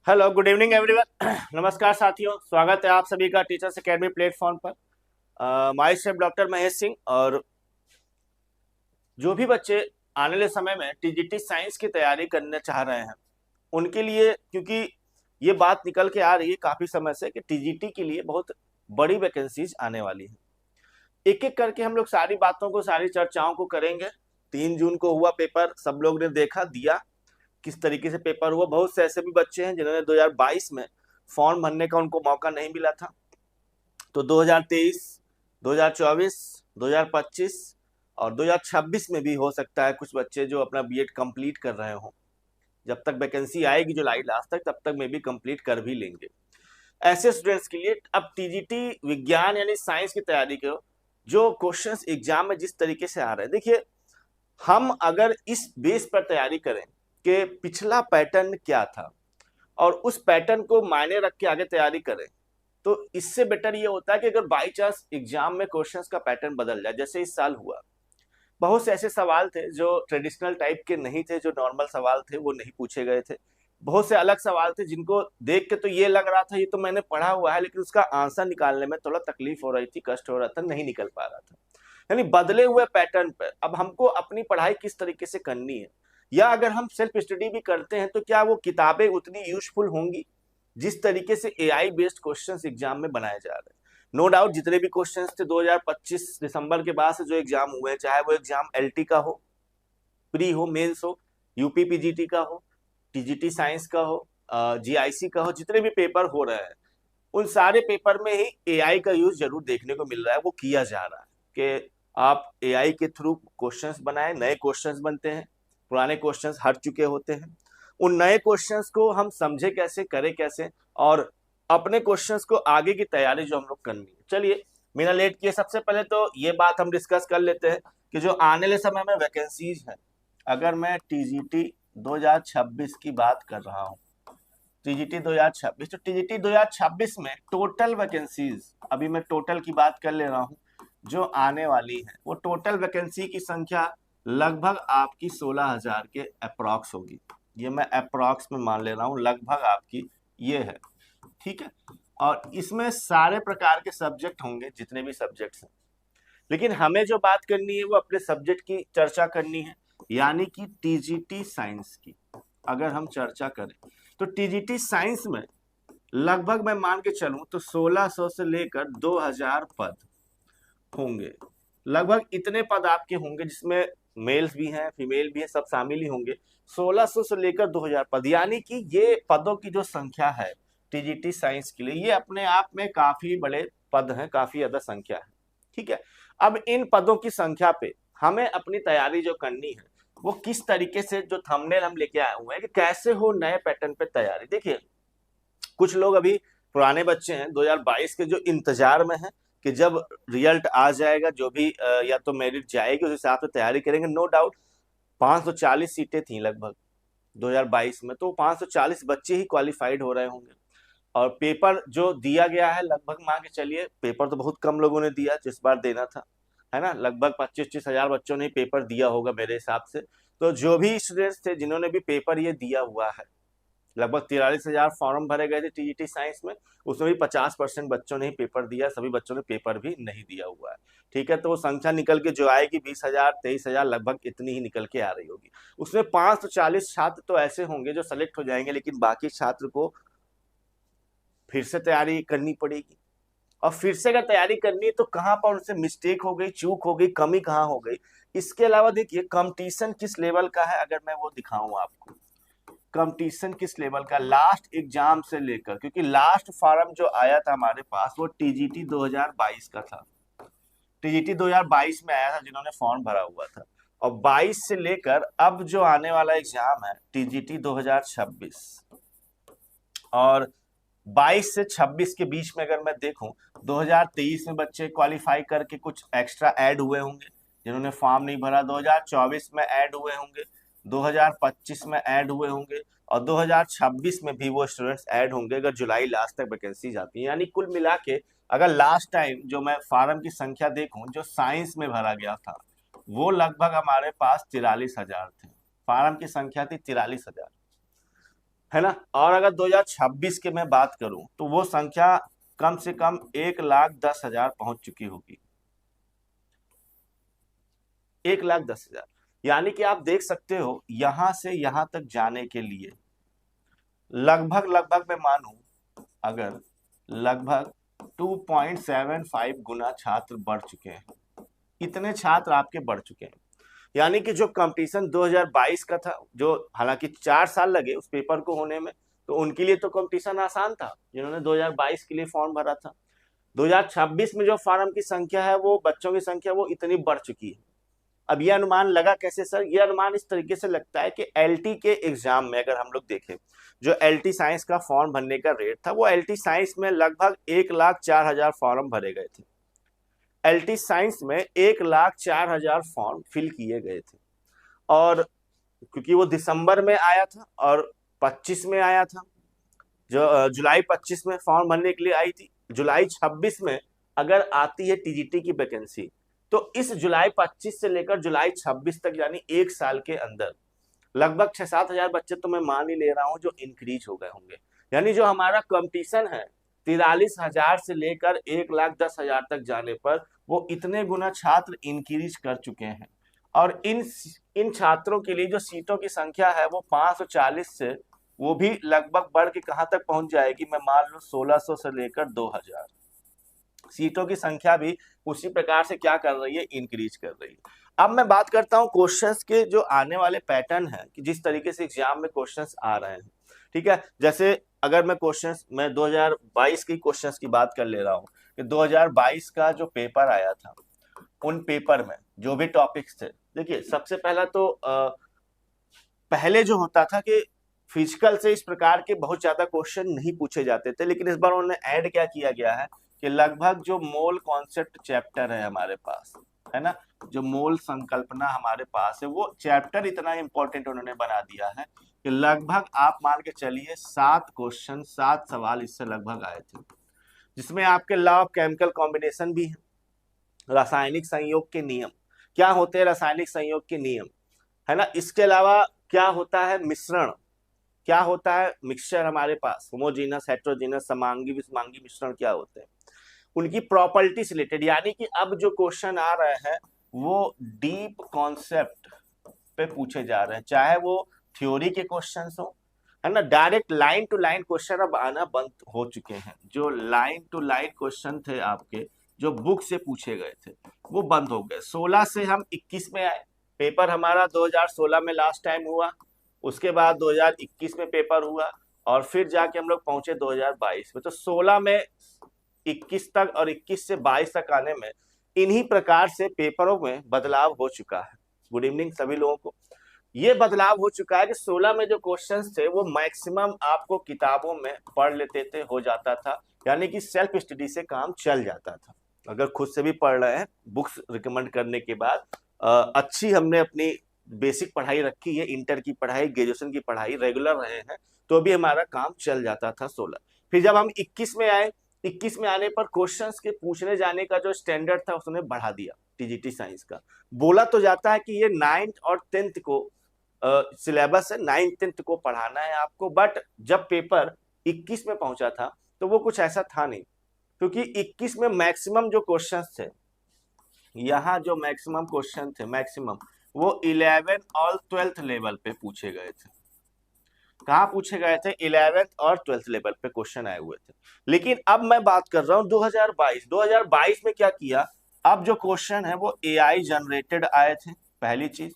Hello, good evening everyone. नमस्कार साथियों, स्वागत है आप सभी का टीचर्स एकेडमी प्लेटफॉर्म पर। My self doctor Mahesh Singh. और जो भी बच्चे आने वाले समय में टीजीटी साइंस की तैयारी करना चाह रहे हैं उनके लिए, क्योंकि ये बात निकल के आ रही है काफी समय से कि टीजीटी के लिए बहुत बड़ी वैकेंसीज आने वाली है। एक एक करके हम लोग सारी बातों को, सारी चर्चाओं को करेंगे। 3 जून को हुआ पेपर, सब लोग ने देखा, दिया, किस तरीके से पेपर हुआ। बहुत से ऐसे भी बच्चे हैं जिन्होंने 2022 में फॉर्म भरने का उनको मौका नहीं मिला था, तो 2023, 2024, 2025 और 2026 में भी हो सकता है कुछ बच्चे जो अपना बीएड कंप्लीट कर रहे हो, जब तक वैकेंसी आएगी जुलाई लास्ट तक, तब तक में भी कंप्लीट कर भी लेंगे। ऐसे स्टूडेंट्स के लिए अब टीजीटी विज्ञान यानी साइंस की तैयारी करो। जो क्वेश्चंस एग्जाम में जिस तरीके से आ रहे हैं, देखिए, हम अगर इस बेस पर तैयारी करें कि पिछला पैटर्न क्या था और उस पैटर्न को मायने रख के आगे तैयारी करें, तो इससे बेटर ये होता है कि अगर बाई चांस एग्जाम में क्वेश्चंस का पैटर्न बदल जाए, जैसे इस साल हुआ, बहुत से ऐसे सवाल थे जो ट्रेडिशनल टाइप के नहीं थे, जो नॉर्मल सवाल थे वो नहीं पूछे गए थे। बहुत से अलग सवाल थे जिनको देख के तो ये लग रहा था ये तो मैंने पढ़ा हुआ है, लेकिन उसका आंसर निकालने में थोड़ा तकलीफ हो रही थी, कष्ट हो रहा था, नहीं निकल पा रहा था। यानी बदले हुए पैटर्न पर अब हमको अपनी पढ़ाई किस तरीके से करनी है, या अगर हम सेल्फ स्टडी भी करते हैं तो क्या वो किताबें उतनी यूजफुल होंगी जिस तरीके से एआई बेस्ड क्वेश्चंस एग्जाम में बनाए जा रहे हैं। नो डाउट जितने भी क्वेश्चंस थे 2025 दिसंबर के बाद से जो एग्जाम हुए हैं, चाहे वो एग्जाम एलटी का हो, प्री हो, मेंस हो, यूपी पीजीटी का हो, टीजीटी साइंस का हो, जीआईसी का हो, जितने भी पेपर हो रहे हैं उन सारे पेपर में ही एआई का यूज जरूर देखने को मिल रहा है, वो किया जा रहा है कि आप एआई के थ्रू क्वेश्चंस बनाए, नए क्वेश्चंस बनते हैं, पुराने क्वेश्चंस हट चुके होते हैं। उन नए क्वेश्चंस को हम समझे कैसे, करें कैसे, और अपने क्वेश्चंस को आगे की तैयारी जो हम लोग करनी है। चलिए, बिना लेट किए सबसे पहले तो ये बात हम डिस्कस कर लेते हैं कि जो आने वाले समय में वैकेंसीज है, अगर मैं टीजीटी 2026 की बात कर रहा हूँ, टीजीटी 2026, तो टीजीटी 2026 में टोटल वैकेंसीज, अभी मैं टोटल की बात कर ले रहा हूँ, जो आने वाली है वो टोटल वैकेंसी की संख्या लगभग आपकी 16,000 के अप्रॉक्स होगी। ये मैं अप्रॉक्स में मान ले रहा हूँ, लगभग आपकी ये है, ठीक है। और इसमें सारे प्रकार के सब्जेक्ट होंगे, जितने भी सब्जेक्ट्स हैं, लेकिन हमें जो बात करनी है वो अपने सब्जेक्ट की चर्चा करनी है, यानी कि टीजीटी साइंस की अगर हम चर्चा करें तो टीजीटी साइंस में लगभग मैं मान के चलूं तो 1600 से लेकर 2000 पद होंगे। लगभग इतने पद आपके होंगे, जिसमें मेल्स भी हैं, फीमेल भी हैं, सब शामिल ही होंगे। 1600 से लेकर 2000 पद, यानी कि ये पदों की जो संख्या है टीजीटी साइंस के लिए, ये अपने आप में काफी बड़े पद हैं, काफी ज्यादा संख्या है, ठीक है। अब इन पदों की संख्या पे हमें अपनी तैयारी जो करनी है वो किस तरीके से, जो थंबनेल हम लेके आए हुए हैं कि कैसे हो नए पैटर्न पे तैयारी। देखिए, कुछ लोग अभी पुराने बच्चे हैं 2022 के, जो इंतजार में हैं कि जब रिजल्ट आ जाएगा, जो भी या तो मेरिट जाएगी उस हिसाब से तैयारी करेंगे। नो डाउट 540 सीटें थी लगभग 2022 में, तो 540 बच्चे ही क्वालिफाइड हो रहे होंगे। और पेपर जो दिया गया है, लगभग मान के चलिए, पेपर तो बहुत कम लोगों ने दिया जिस बार देना था, है ना, लगभग 25-30 हजार बच्चों ने पेपर दिया होगा मेरे हिसाब से। तो जो भी स्टूडेंट्स थे जिन्होंने भी पेपर ये दिया हुआ है, लगभग 43,000 फॉर्म भरे गए थे टीजीटी साइंस में, उसमें भी 50% बच्चों ने ही पेपर दिया, सभी बच्चों ने पेपर भी नहीं दिया हुआ है, ठीक है। तो वो संख्या निकल के जो आएगी 20,000, 23,000, लगभग इतनी ही निकल के आ रही होगी। उसमें 540 छात्र तो ऐसे होंगे जो सेलेक्ट हो जाएंगे, लेकिन बाकी छात्र को फिर से तैयारी करनी पड़ेगी। और फिर से अगर तैयारी करनी है तो कहाँ पर उनसे मिस्टेक हो गई, चूक हो गई, कमी कहाँ हो गई। इसके अलावा देखिए, कंपटीशन किस लेवल का है, अगर मैं वो दिखाऊं आपको, कंपटीशन किस लेवल का लास्ट एग्जाम से लेकर, क्योंकि लास्ट फॉर्म जो आया था हमारे पास वो टीजीटी 2022 का था। टीजीटी 2022 में आया था जिन्होंने फॉर्म भरा हुआ था, और 22 से लेकर अब जो आने वाला एग्जाम है टीजीटी 2026, और 22 से 26 के बीच में अगर मैं देखूं, 2023 में बच्चे क्वालिफाई करके कुछ एक्स्ट्रा ऐड हुए होंगे जिन्होंने फॉर्म नहीं भरा, 2024 में ऐड हुए होंगे, 2025 में ऐड हुए होंगे, और 2026 में भी वो स्टूडेंट्स ऐड होंगे अगर जुलाई लास्ट तक वैकेंसी जाती है। यानी कुल मिला के अगर लास्ट टाइम जो मैं फॉर्म की संख्या देखूं जो साइंस में भरा गया था, वो लगभग हमारे पास 43,000 थे, फॉर्म की संख्या थी 43,000, है ना। और अगर 2026 के मैं बात करूं तो वो संख्या कम से कम 1,10,000 पहुंच चुकी होगी, 1,10,000। यानी कि आप देख सकते हो यहां से यहां तक जाने के लिए लगभग लगभग मैं मानूं अगर लगभग 2.75 गुना छात्र बढ़ चुके हैं, इतने छात्र आपके बढ़ चुके हैं। यानी कि जो कंपटीशन 2022 का था, जो हालांकि 4 साल लगे उस पेपर को होने में, तो उनके लिए तो कंपटीशन आसान था जिन्होंने 2022 के लिए फॉर्म भरा था। 2026 में जो फॉर्म की संख्या है, वो बच्चों की संख्या वो इतनी बढ़ चुकी है। अब ये अनुमान लगा कैसे सर? ये अनुमान इस तरीके से लगता है कि एलटी के एग्जाम में अगर हम लोग देखें, जो एलटी साइंस का फॉर्म भरने का रेट था, वो एलटी साइंस में लगभग 1,04,000 फॉर्म भरे गए थे। एलटी साइंस में 1,04,000 फॉर्म फिल किए गए थे। और क्योंकि वो दिसंबर में आया था और 25 में आया था, जो जुलाई 25 में फॉर्म भरने के लिए आई थी, जुलाई 26 में अगर आती है टीजीटी की वैकेंसी, तो इस जुलाई 25 से लेकर जुलाई 26 तक यानी 1 साल के अंदर लगभग 6-7 हजार बच्चे तो मैं मान ही ले रहा हूं जो इंक्रीज हो गए होंगे। यानी जो हमारा कंपटीशन है 43,000 से लेकर 1,10,000 तक जाने पर वो इतने गुना छात्र इंक्रीज कर चुके हैं। और इन छात्रों के लिए जो सीटों की संख्या है वो 540 से वो भी लगभग बढ़ के कहां तक पहुंच जाएगी, मैं मान लूं 1,600 से लेकर 2,000 सीटों की संख्या भी उसी प्रकार से क्या कर रही है, इंक्रीज कर रही है। अब मैं बात करता हूं क्वेश्चंस के जो आने वाले पैटर्न है कि जिस तरीके से एग्जाम में क्वेश्चंस आ रहे हैं। ठीक है, जैसे अगर मैं 2022 की क्वेश्चंस की बात कर ले रहा हूं कि 2022 का जो पेपर आया था, उन पेपर में जो भी टॉपिक्स थे, देखिए सबसे पहला तो पहले जो होता था कि फिजिकल से इस प्रकार के बहुत ज्यादा क्वेश्चन नहीं पूछे जाते थे, लेकिन इस बार उन्होंने ऐड क्या किया गया है कि लगभग जो मोल कॉन्सेप्ट चैप्टर है हमारे पास, है ना, जो मोल संकल्पना हमारे पास है, वो चैप्टर इतना इंपॉर्टेंट उन्होंने बना दिया है कि लगभग आप मान के चलिए 7 सवाल इससे लगभग आए थे, जिसमें आपके लॉ ऑफ केमिकल कॉम्बिनेशन भी है, रासायनिक संयोग के नियम क्या होते हैं, रासायनिक संयोग के नियम, है ना। इसके अलावा क्या होता है मिश्रण, क्या होता है मिक्सचर, हमारे पास होमोजीनस, हेट्रोजीनस, समांगी विषमांगी मिश्रण क्या होते हैं, उनकी प्रॉपर्टी से रिलेटेड। यानी कि अब जो क्वेश्चन आ रहे हैं वो डीप कॉन्सेप्ट पे पूछे जा रहे हैं, चाहे वो थ्योरी के क्वेश्चंस हो, है ना। Direct line to line question अब आना बंद हो चुके हैं। जो लाइन टू लाइन क्वेश्चन थे आपके, जो बुक से पूछे गए थे, वो बंद हो गए। 16 से हम 21 में आए। पेपर हमारा 2016 में लास्ट टाइम हुआ, उसके बाद 2021 में पेपर हुआ, और फिर जाके हम लोग पहुंचे 2022 में। तो 16 में 21 तक और 21 से 22 तक आने में इन्हीं प्रकार से पेपरों में बदलाव हो चुका है। गुड इवनिंग सभी लोगों को। ये बदलाव हो चुका है कि 16 में जो क्वेश्चंस थे वो मैक्सिमम आपको किताबों में पढ़ लेते थे, हो जाता था, यानी कि सेल्फ स्टडी से काम चल जाता था। अगर खुद से भी पढ़ रहे हैं, बुक्स रिकमेंड करने के बाद अच्छी हमने अपनी बेसिक पढ़ाई रखी है, इंटर की पढ़ाई, ग्रेजुएशन की पढ़ाई रेगुलर रहे हैं, तो भी हमारा काम चल जाता था 16। फिर जब हम 21 में आए, 21 में आने पर क्वेश्चंस के पूछने जाने का जो स्टैंडर्ड था उसने बढ़ा दिया। टीजीटी साइंस का बोला तो जाता है कि ये 9th और 10th को सिलेबस है, 9th 10th को पढ़ाना है आपको, बट जब पेपर 21 में पहुंचा था तो वो कुछ ऐसा था नहीं, क्योंकि 21 में मैक्सिमम जो क्वेश्चंस थे, यहाँ जो मैक्सिमम क्वेश्चन थे, मैक्सिमम वो 11 और 12th लेवल पे पूछे गए थे। कहाँ पूछे गए थे? 11th और 12th लेवल पे क्वेश्चन आए हुए थे। लेकिन अब मैं बात कर रहा हूँ 2022 में क्या किया, अब जो क्वेश्चन है वो एआई जनरेटेड आए थे। पहली चीज,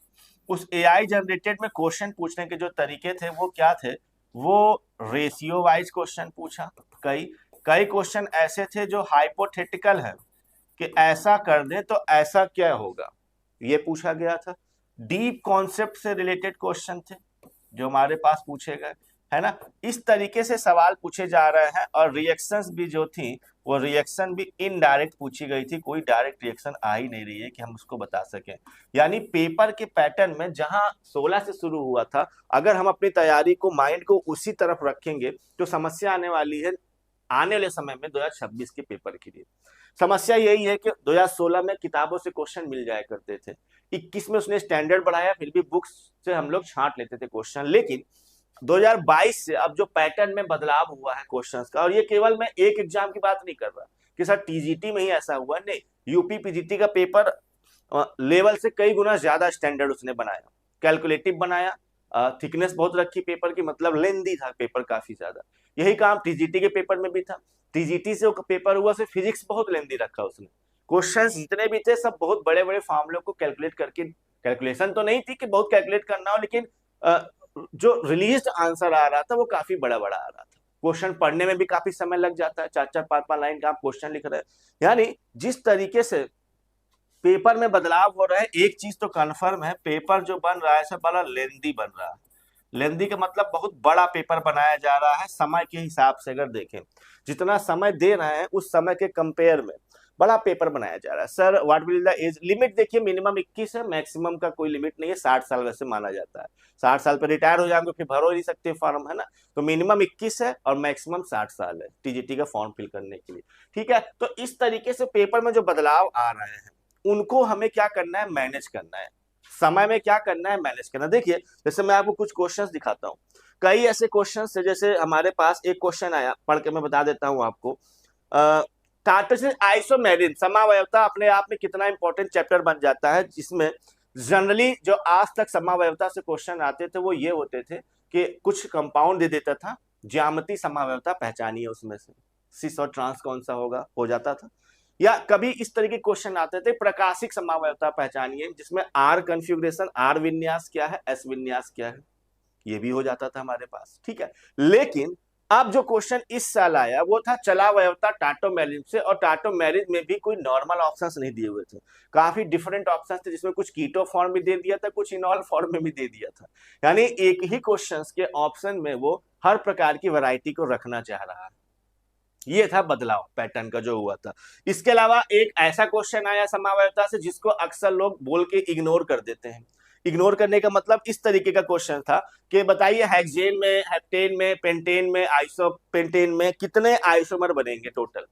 उस एआई जनरेटेड में क्वेश्चन पूछने के जो तरीके थे वो क्या थे, वो रेशियो वाइज क्वेश्चन पूछा। कई क्वेश्चन ऐसे थे जो हाइपोथेटिकल है कि ऐसा कर दें तो ऐसा क्या होगा, ये पूछा गया था। डीप कॉन्सेप्ट से रिलेटेड क्वेश्चन थे जो हमारे पास पूछे गए, है ना। इस तरीके से सवाल पूछे जा रहे हैं। और रिएक्शंस भी जो थी, वो रिएक्शन भी इनडायरेक्ट पूछी गई थी, कोई डायरेक्ट रिएक्शन आ ही नहीं रही है कि हम उसको बता सकें। यानी पेपर के पैटर्न में जहां 16 से शुरू हुआ था, अगर हम अपनी तैयारी को, माइंड को उसी तरफ रखेंगे तो समस्या आने वाली है आने वाले समय में 2026 के पेपर के लिए। समस्या यही है कि 2016 में किताबों से क्वेश्चन मिल जाया करते थे, 21 में उसने स्टैंडर्ड बढ़ाया, फिर भी बुक्स से हम लोग छांट लेते थे क्वेश्चन। लेकिन 2022 से अब जो पैटर्न में बदलाव हुआ है क्वेश्चंस का, और ये केवल मैं एक एग्जाम की बात नहीं कर रहा कि सर टीजीटी में ही ऐसा हुआ, नहीं, यूपी पीजीटी का पेपर लेवल से कई गुना ज्यादा स्टैंडर्ड उसने बनाया, कैलकुलेटिव बनाया, थिकनेस बहुत रखी पेपर की, मतलब लेंदी था पेपर काफी ज्यादा। यही काम टीजीटी के पेपर में भी था। टीजीटी से पेपर हुआ से फिजिक्स बहुत लेंदी रखा उसने, क्वेश्चंस जितने भी थे सब बहुत बड़े बड़े फॉर्मूलों को कैलकुलेट करके, कैलकुलेशन तो नहीं थी कि बहुत कैलकुलेट करना हो, लेकिन जो रिलीज आंसर आ रहा था वो काफी बड़ा बड़ा आ रहा था। क्वेश्चन पढ़ने में भी काफी समय लग जाता है, 4-4 5-5 लाइन का आप क्वेश्चन लिख रहे हैं। यानी जिस तरीके से पेपर में बदलाव हो रहा है, एक चीज तो कन्फर्म है, पेपर जो बन रहा है सब बड़ा लेंदी बन रहा है। लेंदी का मतलब बहुत बड़ा पेपर बनाया जा रहा है समय के हिसाब से। अगर देखें जितना समय दे रहे हैं उस समय के कंपेयर में बड़ा पेपर बनाया जा रहा है। Sir what will the age limit, देखिए मिनिमम 21 है, मैक्सिमम का कोई लिमिट नहीं है, 60 साल वैसे माना जाता है। 60 साल पर रिटायर हो जाएंगे फिर भर हो नहीं सकते फॉर्म, है ना। तो मिनिमम 21 है और मैक्सिमम 60 साल है टीजीटी का फॉर्म फिल करने के लिए, ठीक है। तो इस तरीके से पेपर में जो बदलाव आ रहे हैं उनको हमें क्या करना है, मैनेज करना है। समय में क्या करना है, मैनेज करना। देखिए जैसे मैं आपको कुछ क्वेश्चंस दिखाता हूँ, कई ऐसे क्वेश्चंस है, जैसे हमारे पास एक क्वेश्चन आया, पढ़ के मैं बता देता हूँ आपको। कार्टेशियन आइसोमेरिन समावयवता अपने आप में कितना इंपॉर्टेंट चैप्टर बन जाता है, जिसमें जनरली जो आज तक समावयवता से क्वेश्चन आते थे वो ये होते थे कि कुछ कंपाउंड दे देता था, ज्यामिति समावयवता पहचानिए उसमें से सिस और ट्रांस कौन सा होगा, हो जाता था। या कभी इस तरह के क्वेश्चन आते थे प्रकाशिक समावयवता पहचानिए, जिसमें आर कन्फिग्रेशन, आर विन्यास क्या है, एस विन्यास क्या है, ये भी हो जाता था हमारे पास, ठीक है। लेकिन अब जो क्वेश्चन इस साल आया वो था चलावयवता टाटोमेरिन से, और टाटोमेरिन में भी कोई नॉर्मल ऑप्शंस नहीं दिए हुए थे, काफी डिफरेंट ऑप्शंस थे, जिसमें कुछ कीटो फॉर्म भी दे दिया था, कुछ इनॉल फॉर्म में भी दे दिया था। यानी एक ही क्वेश्चन के ऑप्शन में वो हर प्रकार की वैरायटी को रखना चाह रहा है। ये था बदलाव पैटर्न का जो हुआ था। इसके अलावा एक ऐसा क्वेश्चन आया समावयवता से जिसको अक्सर लोग बोल के इग्नोर कर देते हैं। इग्नोर करने का मतलब इस तरीके का क्वेश्चन था कि बताइए हेक्सेन में, हेप्टेन में, पेंटेन में, आइसोपेंटेन में कितने आइसोमर बनेंगे, टोटल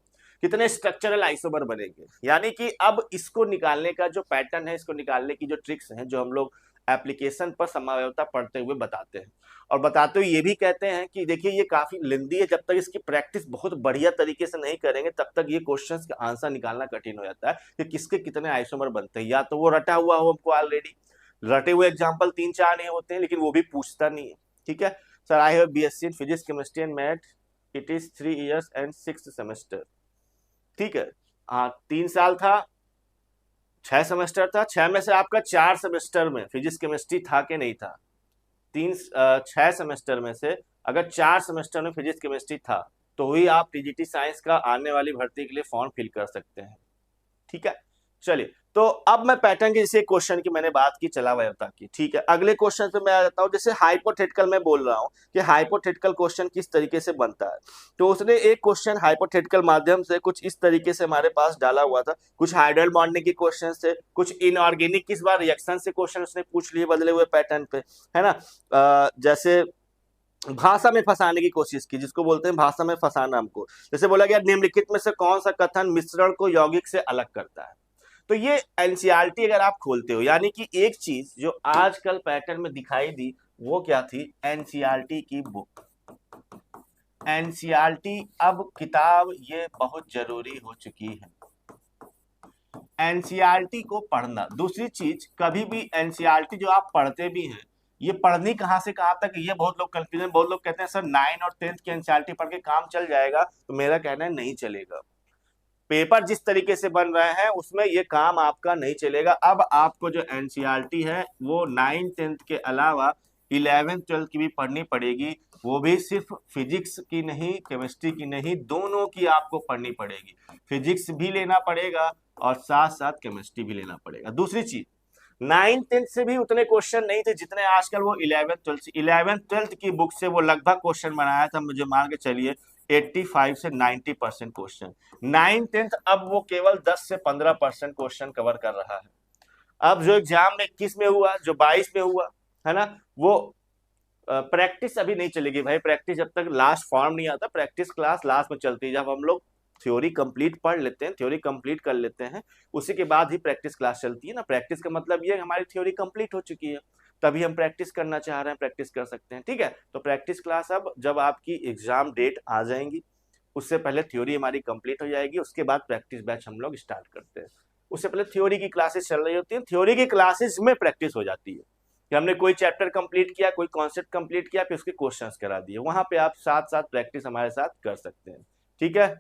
कितने स्ट्रक्चरल आइसोमर बनेंगे। यानी कि अब इसको निकालने का जो पैटर्न है, इसको निकालने की जो ट्रिक्स हैं, जो हम लोग एप्लीकेशन पर समावयवता पढ़ते हुए बताते हैं, और बताते हुए ये भी कहते हैं कि देखिए ये काफी लेंदी है, जब तक इसकी प्रैक्टिस बहुत बढ़िया तरीके से नहीं करेंगे तब तक ये क्वेश्चंस का आंसर निकालना कठिन हो जाता है कि किसके कितने आइसोमर बनते हैं। या तो वो रटा हुआ हो हमको ऑलरेडी, रटे हुए एग्जाम्पल 3-4 नहीं होते हैं, लेकिन वो भी पूछता नहीं है, ठीक है। Sir I have BSc in physics chemistry and math, it is 3 years and 6 semester, ठीक है। हाँ 3 साल था, 6 सेमेस्टर था, 6 में से आपका 4 सेमेस्टर में फिजिक्स केमिस्ट्री था कि नहीं था। 6 सेमेस्टर में से अगर 4 सेमेस्टर में फिजिक्स केमिस्ट्री था तो ही आप टीजीटी साइंस का आने वाली भर्ती के लिए फॉर्म फिल कर सकते हैं, ठीक है। चलिए तो अब मैं पैटर्न के जैसे क्वेश्चन की मैंने बात की चलावयवता की, ठीक है। अगले क्वेश्चन पे मैं आ जाता हूँ, जैसे हाइपोथेटिकल में बोल रहा हूँ कि हाइपोथेटिकल क्वेश्चन किस तरीके से बनता है। तो उसने एक क्वेश्चन हाइपोथेटिकल माध्यम से कुछ इस तरीके से हमारे पास डाला हुआ था, कुछ हाइड्रल बॉन्डिंग के क्वेश्चन थे, कुछ इनऑर्गेनिक इस बार रिएक्शन से क्वेश्चन उसने पूछ लिए बदले हुए पैटर्न पे, है ना। जैसे भाषा में फंसाने की कोशिश की, जिसको बोलते हैं भाषा में फंसाना हमको। जैसे बोला गया निम्नलिखित में से कौन सा कथन मिश्रण को यौगिक से अलग करता है। तो ये एनसीईआरटी अगर आप खोलते हो, यानी कि एक चीज जो आजकल पैटर्न में दिखाई दी वो क्या थी, एनसीईआरटी की बुक। एनसीईआरटी अब किताब ये बहुत जरूरी हो चुकी है, एनसीईआरटी को पढ़ना। दूसरी चीज, कभी भी एनसीईआरटी जो आप पढ़ते भी हैं, ये पढ़नी कहां से कहां तक, ये बहुत लोग कंफ्यूजन, बहुत लोग कहते हैं सर 9 और 10th की एनसीईआरटी पढ़ के काम चल जाएगा, तो मेरा कहना है नहीं चलेगा। पेपर जिस तरीके से बन रहे हैं उसमें ये काम आपका नहीं चलेगा। अब आपको जो एनसीईआरटी है वो 9 10th के अलावा 11 12 की भी पढ़नी पड़ेगी, वो भी सिर्फ फिजिक्स की नहीं, केमिस्ट्री की नहीं, दोनों की आपको पढ़नी पड़ेगी। फिजिक्स भी लेना पड़ेगा और साथ साथ केमिस्ट्री भी लेना पड़ेगा। दूसरी चीज, 9 10th से भी उतने क्वेश्चन नहीं थे जितने आजकल वो 11 12 की बुक से वो लगभग क्वेश्चन बनाया था, मुझे मान के चलिए 85 से 90% क्वेश्चन। 9 10th अब वो केवल 10 से 15% क्वेश्चन कवर कर रहा है। अब जो एग्जाम में 21 में हुआ, जो 22 में हुआ, है ना, वो प्रैक्टिस अभी नहीं चलेगी भाई। प्रैक्टिस जब तक लास्ट फॉर्म नहीं आता, प्रैक्टिस क्लास लास्ट में चलती है। जब हम लोग थ्योरी कंप्लीट पढ़ लेते हैं, थ्योरी कंप्लीट कर लेते हैं, उसी के बाद ही प्रैक्टिस क्लास चलती है ना। प्रैक्टिस का मतलब ये हमारी थ्योरी कंप्लीट हो चुकी है, तभी हम प्रैक्टिस करना चाह रहे हैं, प्रैक्टिस कर सकते हैं। ठीक है, तो प्रैक्टिस क्लास अब जब आपकी एग्जाम डेट आ जाएंगी, उससे पहले थ्योरी हमारी कंप्लीट हो जाएगी, उसके बाद प्रैक्टिस बैच हम लोग स्टार्ट करते हैं। उससे पहले थ्योरी की क्लासेस चल रही होती है, थ्योरी की क्लासेस में प्रैक्टिस हो जाती है कि हमने कोई चैप्टर कंप्लीट किया, कोई कॉन्सेप्ट कंप्लीट किया, फिर उसके क्वेश्चंस करा दिए, वहां पे आप साथ साथ प्रैक्टिस हमारे साथ कर सकते हैं। ठीक है,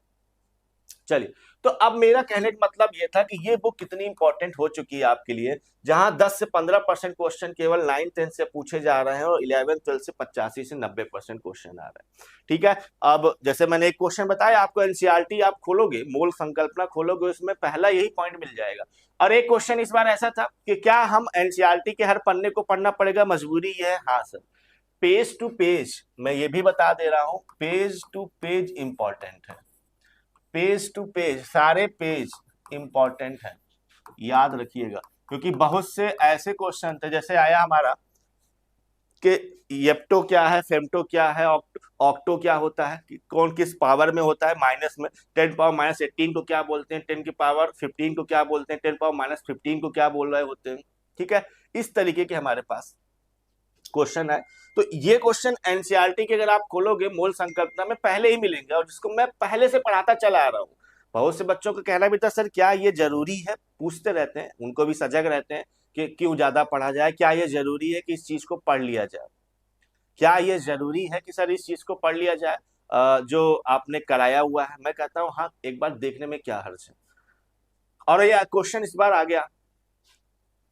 चलिए, तो अब मेरा कहने का मतलब ये था कि ये बुक कितनी इंपॉर्टेंट हो चुकी है आपके लिए, जहां 10 से 15% क्वेश्चन केवल 9-10 से पूछे जा रहे हैं और 11-12 से 85 से 90% क्वेश्चन आ रहे हैं। ठीक है, अब जैसे मैंने एक क्वेश्चन बताया आपको, एनसीईआरटी आप खोलोगे, मूल संकल्पना खोलोगे, उसमें पहला यही पॉइंट मिल जाएगा। और एक क्वेश्चन इस बार ऐसा था कि क्या हम एनसीईआरटी के हर पन्ने को पढ़ना पड़ेगा, मजबूरी है? हाँ सर, पेज टू पेज, मैं ये भी बता दे रहा हूं, पेज टू पेज इंपॉर्टेंट है, पेज टू पेज, सारे पेज इंपॉर्टेंट है, याद रखिएगा। क्योंकि बहुत से ऐसे क्वेश्चन थे, जैसे आया हमारा कि येप्टो क्या है, फेम्टो क्या है, ऑक्टो क्या होता है, कि कौन किस पावर में होता है, माइनस में, 10 पावर माइनस 18 को क्या बोलते हैं, 10 की पावर 15 को क्या बोलते हैं, 10 पावर माइनस 15 को क्या बोल रहे होते हैं। ठीक है, इस तरीके के हमारे पास क्वेश्चन है। तो ये क्वेश्चन एनसीईआरटी के अगर आप खोलोगे मूल संकल्पना में पहले ही मिलेंगे, और जिसको मैं पहले से पढ़ाता चला आ रहा हूँ। बहुत से बच्चों का कहना भी था सर क्या ये जरूरी है, पूछते रहते हैं, उनको भी सजग रहते हैं कि क्यों ज्यादा पढ़ा जाए, क्या ये जरूरी है कि इस चीज को पढ़ लिया जाए, क्या ये जरूरी है कि सर इस चीज को पढ़ लिया जाए जो आपने कराया हुआ है। मैं कहता हूँ हाँ, एक बार देखने में क्या हर्ज है। और ये क्वेश्चन इस बार आ गया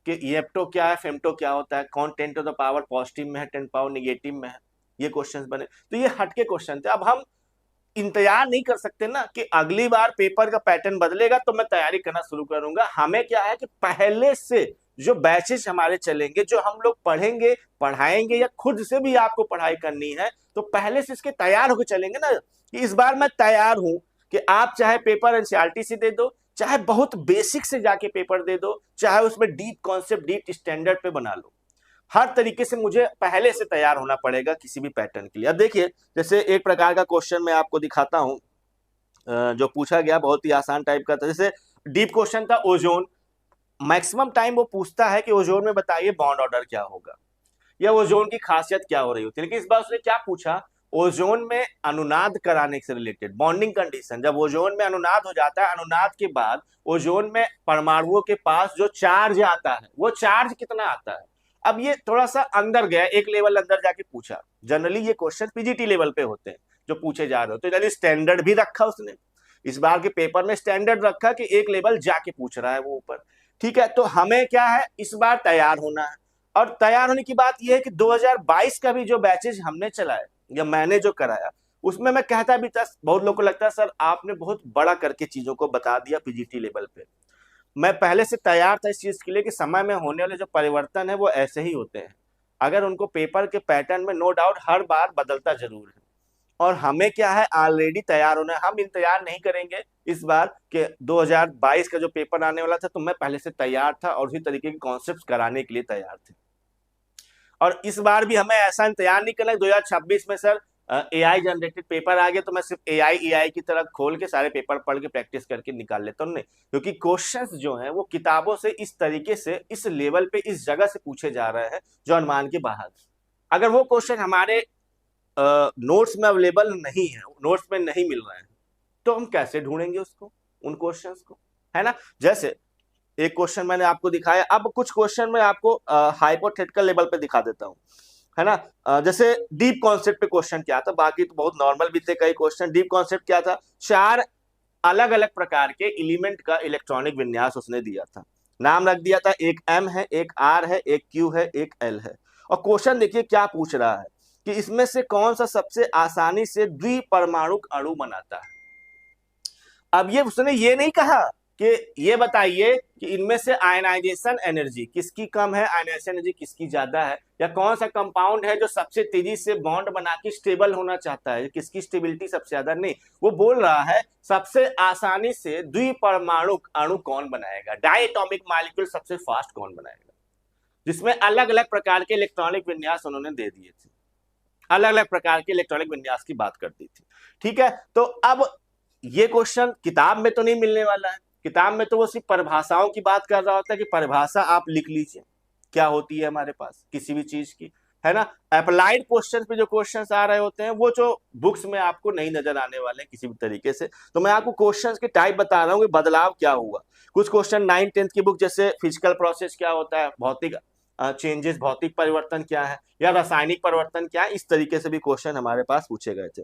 कि येप्टो क्या है, फेम्टो क्या होता है, कौन 10 टू द पावर पॉजिटिव में है, 10 पावर निगेटिव में है, ये क्वेश्चंस बने। तो ये हटके क्वेश्चन थे। अब हम इंतजार नहीं कर सकते ना कि अगली बार पेपर का पैटर्न बदलेगा तो मैं तैयारी करना शुरू करूंगा। हमें क्या है कि पहले से जो बैचेस हमारे चलेंगे, जो हम लोग पढ़ेंगे, पढ़ाएंगे, या खुद से भी आपको पढ़ाई करनी है, तो पहले से इसके तैयार होकर चलेंगे ना कि इस बार मैं तैयार हूं कि आप चाहे पेपर एनसीईआरटी से दे दो, चाहे बहुत बेसिक से जाके पेपर दे दो, चाहे उसमें डीप कॉन्सेप्ट, डीप स्टैंडर्ड पे बना लो, हर तरीके से मुझे पहले से तैयार होना पड़ेगा किसी भी पैटर्न के लिए। अब देखिए, जैसे एक प्रकार का क्वेश्चन मैं आपको दिखाता हूं जो पूछा गया, बहुत ही आसान टाइप का था। जैसे डीप क्वेश्चन था ओजोन, मैक्सिमम टाइम वो पूछता है कि ओजोन में बताइए बॉन्ड ऑर्डर क्या होगा, या ओजोन की खासियत क्या हो रही होती है। लेकिन इस बार उसने क्या पूछा, ओजोन में अनुनाद कराने से रिलेटेड बॉन्डिंग कंडीशन, जब ओजोन में अनुनाद हो जाता है, अनुनाद के बाद ओजोन में परमाणुओं के पास जो चार्ज आता है, वो चार्ज कितना आता है। अब ये थोड़ा सा अंदर गया, एक लेवल अंदर जाके पूछा। जनरली ये क्वेश्चन पीजीटी लेवल पे होते हैं जो पूछे जा रहे हो, तो जनरली स्टैंडर्ड भी रखा उसने, इस बार के पेपर में स्टैंडर्ड रखा कि एक लेवल जाके पूछ रहा है वो ऊपर। ठीक है, तो हमें क्या है, इस बार तैयार होना है। और तैयार होने की बात यह है कि 2022 का भी जो बैचेज हमने चलाया या मैंने जो कराया, उसमें मैं कहता भी था, बहुत लोगों को लगता है सर आपने बहुत बड़ा करके चीजों को बता दिया पीजीटी लेवल पे। मैं पहले से तैयार था इस चीज के लिए कि समय में होने वाले जो परिवर्तन है वो ऐसे ही होते हैं, अगर उनको पेपर के पैटर्न में नो डाउट हर बार बदलता जरूर है, और हमें क्या है ऑलरेडी तैयार होना है। हम इंतजार नहीं करेंगे इस बार कि 2022 का जो पेपर आने वाला था तो मैं पहले से तैयार था और उसी तरीके के कॉन्सेप्ट कराने के लिए तैयार थे। और इस बार भी हमें ऐसा इंतजार नहीं करना 2026 में सर एआई जनरेटेड पेपर आ गया तो मैं सिर्फ एआई की तरह खोल के सारे पेपर पढ़ के प्रैक्टिस करके निकाल लेता हूँ। नहीं, क्योंकि क्वेश्चंस जो हैं वो किताबों से इस तरीके से, इस लेवल पे, इस जगह से पूछे जा रहे हैं जो अनुमान के बाहर। अगर वो क्वेश्चन हमारे नोट्स में अवेलेबल नहीं है, नोट्स में नहीं मिल रहे हैं, तो हम कैसे ढूंढेंगे उसको, उन क्वेश्चंस को, है ना। जैसे एक क्वेश्चन मैंने आपको दिखाया, अब कुछ क्वेश्चन मैं आपको हाइपोथेटिकल लेवल पे दिखा देता हूँ, है ना। जैसे डीप कॉन्सेप्ट पे क्वेश्चन क्या था, बाकी तो बहुत नॉर्मल भी थे कई क्वेश्चन। डीप कॉन्सेप्ट क्या था, 4 अलग अलग प्रकार के एलिमेंट का इलेक्ट्रॉनिक विन्यास उसने दिया था, नाम रख दिया था, एक एम है, एक आर है, एक क्यू है, एक एल है। और क्वेश्चन देखिए क्या पूछ रहा है कि इसमें से कौन सा सबसे आसानी से द्विपरमाणुक अणु बनाता है। अब ये उसने ये नहीं कहा कि ये बताइए कि इनमें से आयनाइजेशन एनर्जी किसकी कम है, आयनाइजेशन एनर्जी किसकी ज्यादा है, या कौन सा कंपाउंड है जो सबसे तेजी से बॉन्ड बना के स्टेबल होना चाहता है, किसकी स्टेबिलिटी सबसे ज्यादा। नहीं, वो बोल रहा है सबसे आसानी से द्विपरमाणुक अणु कौन बनाएगा, डायटोमिक मॉलिक्यूल सबसे फास्ट कौन बनाएगा, जिसमें अलग अलग प्रकार के इलेक्ट्रॉनिक विन्यास उन्होंने दे दिए थे, अलग अलग प्रकार के इलेक्ट्रॉनिक विन्यास की बात करती थी। ठीक है, तो अब ये क्वेश्चन किताब में तो नहीं मिलने वाला है, किताब में तो वो सिर्फ परिभाषाओं की बात कर रहा होता है कि परिभाषा आप लिख लीजिए, क्या होती है हमारे पास किसी भी चीज की, है ना। अप्लाइड क्वेश्चन पे जो क्वेश्चंस आ रहे होते हैं वो जो बुक्स में आपको नहीं नजर आने वाले हैं किसी भी तरीके से। तो मैं आपको क्वेश्चंस के टाइप बता रहा हूँ कि बदलाव क्या हुआ। कुछ क्वेश्चन 9th-10th की बुक जैसे फिजिकल प्रोसेस क्या होता है, भौतिक चेंजेस, भौतिक परिवर्तन क्या है, या रासायनिक परिवर्तन क्या है, इस तरीके से भी क्वेश्चन हमारे पास पूछे गए थे।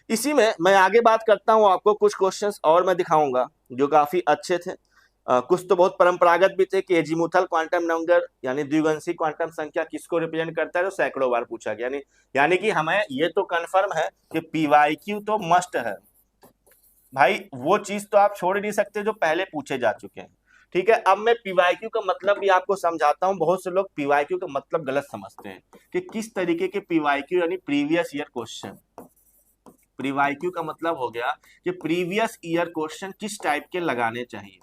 इसी में मैं आगे बात करता हूँ, आपको कुछ क्वेश्चंस और मैं दिखाऊंगा जो काफी अच्छे थे। कुछ तो बहुत परंपरागत भी थे कि एजीमुथल क्वांटम नंबर यानी द्विगंशी क्वांटम संख्या किसको रिप्रेजेंट करता है, तो सैकड़ों बार पूछा गया। यानी कि हमें ये तो कंफर्म है कि पीवाईक्यू तो मस्ट है भाई, वो चीज तो आप छोड़ नहीं सकते जो पहले पूछे जा चुके हैं। ठीक है, अब मैं पीवाईक्यू का मतलब भी आपको समझाता हूं। बहुत से लोग पीवाईक्यू का मतलब गलत समझते हैं कि किस तरीके के पीवाईक्यू यानी प्रीवियस ईयर क्वेश्चन। पीवाईक्यू का मतलब हो गया कि प्रीवियस ईयर क्वेश्चन किस टाइप के लगाने चाहिए।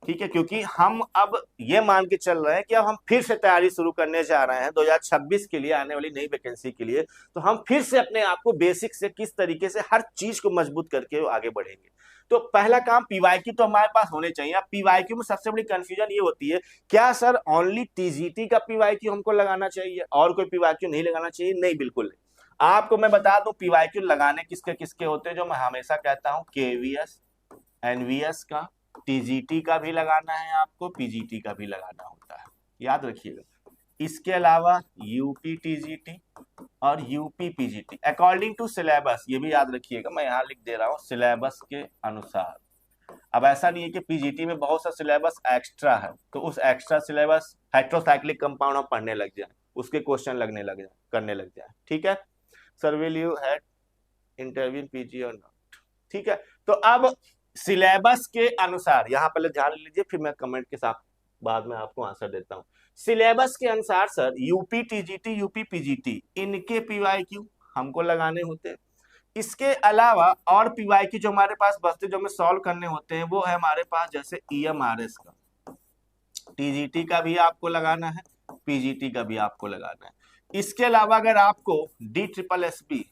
ठीक है, क्योंकि हम अब ये मान के चल रहे हैं कि अब हम फिर से तैयारी शुरू करने जा रहे हैं 2026 के लिए, आने वाली नई वैकेंसी के लिए। तो हम फिर से अपने आप को बेसिक से किस तरीके से हर चीज को मजबूत करके आगे बढ़ेंगे। तो पहला काम पीवाईक्यू तो हमारे पास होने चाहिए। अब पीवाईक्यू में सबसे बड़ी कंफ्यूजन ये होती है, क्या सर ओनली टीजीटी का पीवाईक्यू हमको लगाना चाहिए और कोई पीवाईक्यू नहीं लगाना चाहिए? नहीं, बिल्कुल नहीं। आपको मैं बता दूं पीवाईक्यू लगाने किसके किसके होते हैं, जो मैं हमेशा कहता हूं केवीएस, एनवीएस का, टीजीटी का भी लगाना है आपको, पीजीटी का भी लगाना होता है, याद रखिएगा। इसके अलावा यूपी टीजीटी और UP PGT according to syllabus, ये भी याद रखिएगा, मैं यहाँ लिख दे रहा हूँ सिलेबस के अनुसार। अब ऐसा नहीं है कि पीजीटी में बहुत सा सिलेबस एक्स्ट्रा है तो उस एक्स्ट्रा सिलेबस हेट्रोसाइक्लिक कंपाउंड हम पढ़ने लग जाए, उसके क्वेश्चन लगने लग जाए, करने लग जाए। ठीक है, sir will you had interview PG और नॉट। ठीक है, तो अब सिलेबस के अनुसार यहां पहले ध्यान लीजिए, फिर मैं कमेंट के साथ बाद में आपको आंसर देता हूं। सिलेबस के अनुसार sir UP TGT, UP PGT, इनके पीवाईक्यू हमको लगाने होते हैं। इसके अलावा और पीवाईक्यू जो हमारे पास बचते, जो हमें सॉल्व करने होते हैं, वो है हमारे पास जैसे ईएमआरएस का, टीजीटी का भी आपको लगाना है, पीजीटी का भी आपको लगाना है। इसके अलावा अगर आपको DSSB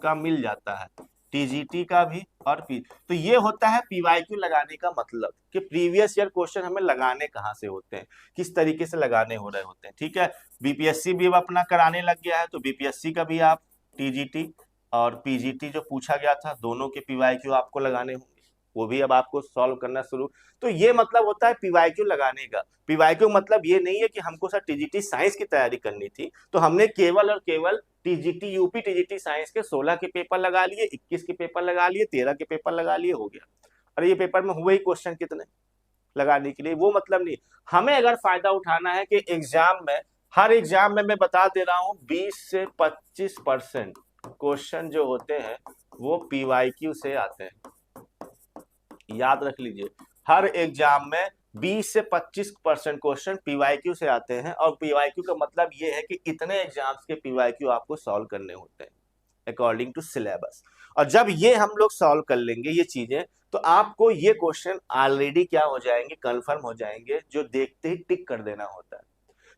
का मिल जाता है, टीजीटी का भी और तो ये होता है पीवाईक्यू लगाने का मतलब कि प्रीवियस ईयर क्वेश्चन हमें लगाने कहां से होते हैं, किस तरीके से लगाने हो रहे होते हैं। ठीक है, बीपीएससी भी अपना कराने लग गया है, तो बीपीएससी का भी आप टीजीटी और पीजीटी जो पूछा गया था दोनों के पीवाईक्यू आपको लगाने होंगे, वो भी अब आपको सॉल्व करना शुरू। तो ये मतलब होता है पीवाईक्यू लगाने का। पीवाईक्यू मतलब ये नहीं है कि हमको सर टीजीटी साइंस की तैयारी करनी थी तो हमने केवल और केवल टीजीटी यूपी टीजीटी साइंस के 16 के पेपर लगा लिए, 21 के पेपर लगा लिए, 13 के पेपर लगा लिए, हो गया। अरे ये पेपर में हुए ही क्वेश्चन कितने लगाने के लिए, वो मतलब नहीं। हमें अगर फायदा उठाना है कि एग्जाम में, हर एग्जाम में मैं बता दे रहा हूँ 20 से 25% क्वेश्चन जो होते हैं वो पीवाईक्यू से आते हैं, याद रख लीजिए। हर एग्जाम में 20 से 25% क्वेश्चन पीवाईक्यू से आते हैं, और पीवाईक्यू का मतलब ये है कि इतने एग्जाम्स के पीवाईक्यू आपको सॉल्व करने होते हैं अकॉर्डिंग टू सिलेबस। और जब ये हम लोग सॉल्व कर लेंगे ये चीजें, तो आपको ये क्वेश्चन ऑलरेडी क्या हो जाएंगे, कंफर्म हो जाएंगे, जो देखते ही टिक कर देना होता है।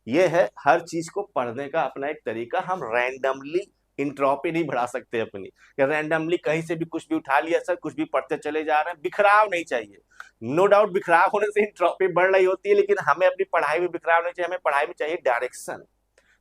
ये है हर चीज को पढ़ने का अपना एक तरीका। हम रैंडमली इंट्रोपी नहीं बढ़ा सकते अपनी, या रैंडमली कहीं से भी कुछ भी उठा लिया सर, कुछ भी पढ़ते चले जा रहे हैं, बिखराव नहीं चाहिए। नो डाउट बिखराव होने से इंट्रोपी बढ़ रही होती है, लेकिन हमें अपनी पढ़ाई में बिखराव नहीं चाहिए, हमें पढ़ाई में चाहिए डायरेक्शन,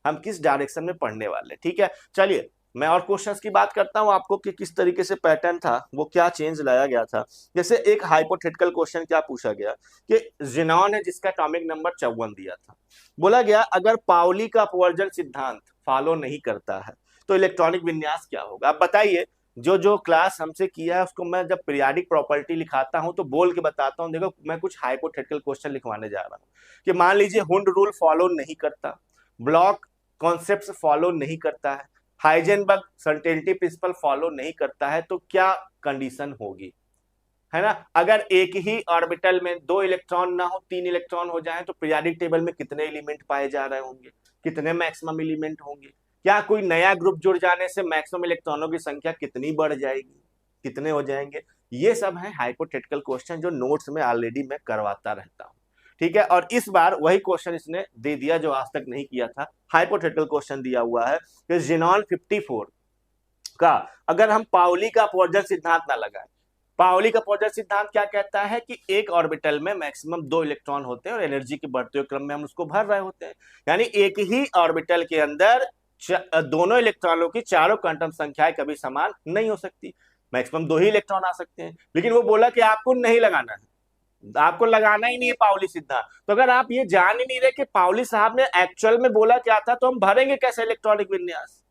हम किस डायरेक्शन में पढ़ने वाले। ठीक है, चलिए मैं और क्वेश्चंस की बात करता हूं आपको कि किस तरीके से पैटर्न था, वो क्या चेंज लाया गया था। जैसे एक हाइपोथेटिकल क्वेश्चन क्या पूछा गया कि जिनॉन है जिसका एटॉमिक नंबर 54 दिया था, बोला गया अगर पाउली का अपवर्जन सिद्धांत फॉलो नहीं करता है तो इलेक्ट्रॉनिक विन्यास क्या होगा। अब बताइए, जो जो क्लास हमसे किया है उसको मैं जब पीरियाडिक प्रॉपर्टी लिखाता हूं तो बोल के बताता हूं। देखो मैं कुछ हाइपोथेटिकल क्वेश्चन लिखवाने जा रहा हूं कि मान लीजिए हुंड रूल फॉलो नहीं करता, ब्लॉक कॉन्सेप्ट फॉलो नहीं करता है, हाइजेनबर्ग सर्टेनिटी प्रिंसिपल फॉलो नहीं करता है, तो क्या कंडीशन होगी, है ना। अगर एक ही ऑर्बिटल में 2 इलेक्ट्रॉन ना हो, 3 इलेक्ट्रॉन हो जाए, तो पीरियाडिक टेबल में कितने एलिमेंट पाए जा रहे होंगे, कितने मैक्सिमम एलिमेंट होंगे, क्या कोई नया ग्रुप जुड़ जाने से मैक्सिमम इलेक्ट्रॉनों की संख्या कितनी बढ़ जाएगी, कितने हो जाएंगे। ये सब है हाइपोथेटिकल क्वेश्चन जो नोट्स में ऑलरेडी मैं करवाता रहता हूं। ठीक है, और इस बार वही क्वेश्चन इसने दे दिया जो आज तक नहीं किया था। हाइपोथेटिकल क्वेश्चन दिया हुआ है कि जिनॉन 54 का अगर हम पाउली का अपवर्जन सिद्धांत ना लगाएं, पाउली का पॉइजन सिद्धांत क्या कहता है कि एक ऑर्बिटल में मैक्सिमम 2 इलेक्ट्रॉन होते हैं और एनर्जी के बढ़ते हुए क्रम में हम उसको भर रहे होते हैं, यानी एक ही ऑर्बिटल के अंदर दोनों इलेक्ट्रॉनों की चारों क्वांटम संख्याएं कभी समान नहीं हो सकती, मैक्सिमम 2 ही इलेक्ट्रॉन आ सकते हैं। लेकिन वो बोला कि आपको नहीं लगाना है, आपको लगाना ही नहीं है पाउली सिद्धांत। तो अगर आप ये जान ही नहीं रहे कि पाउली साहब ने एक्चुअल में बोला क्या था, तो हम भरेंगे कैसे इलेक्ट्रॉनिक विन्यास,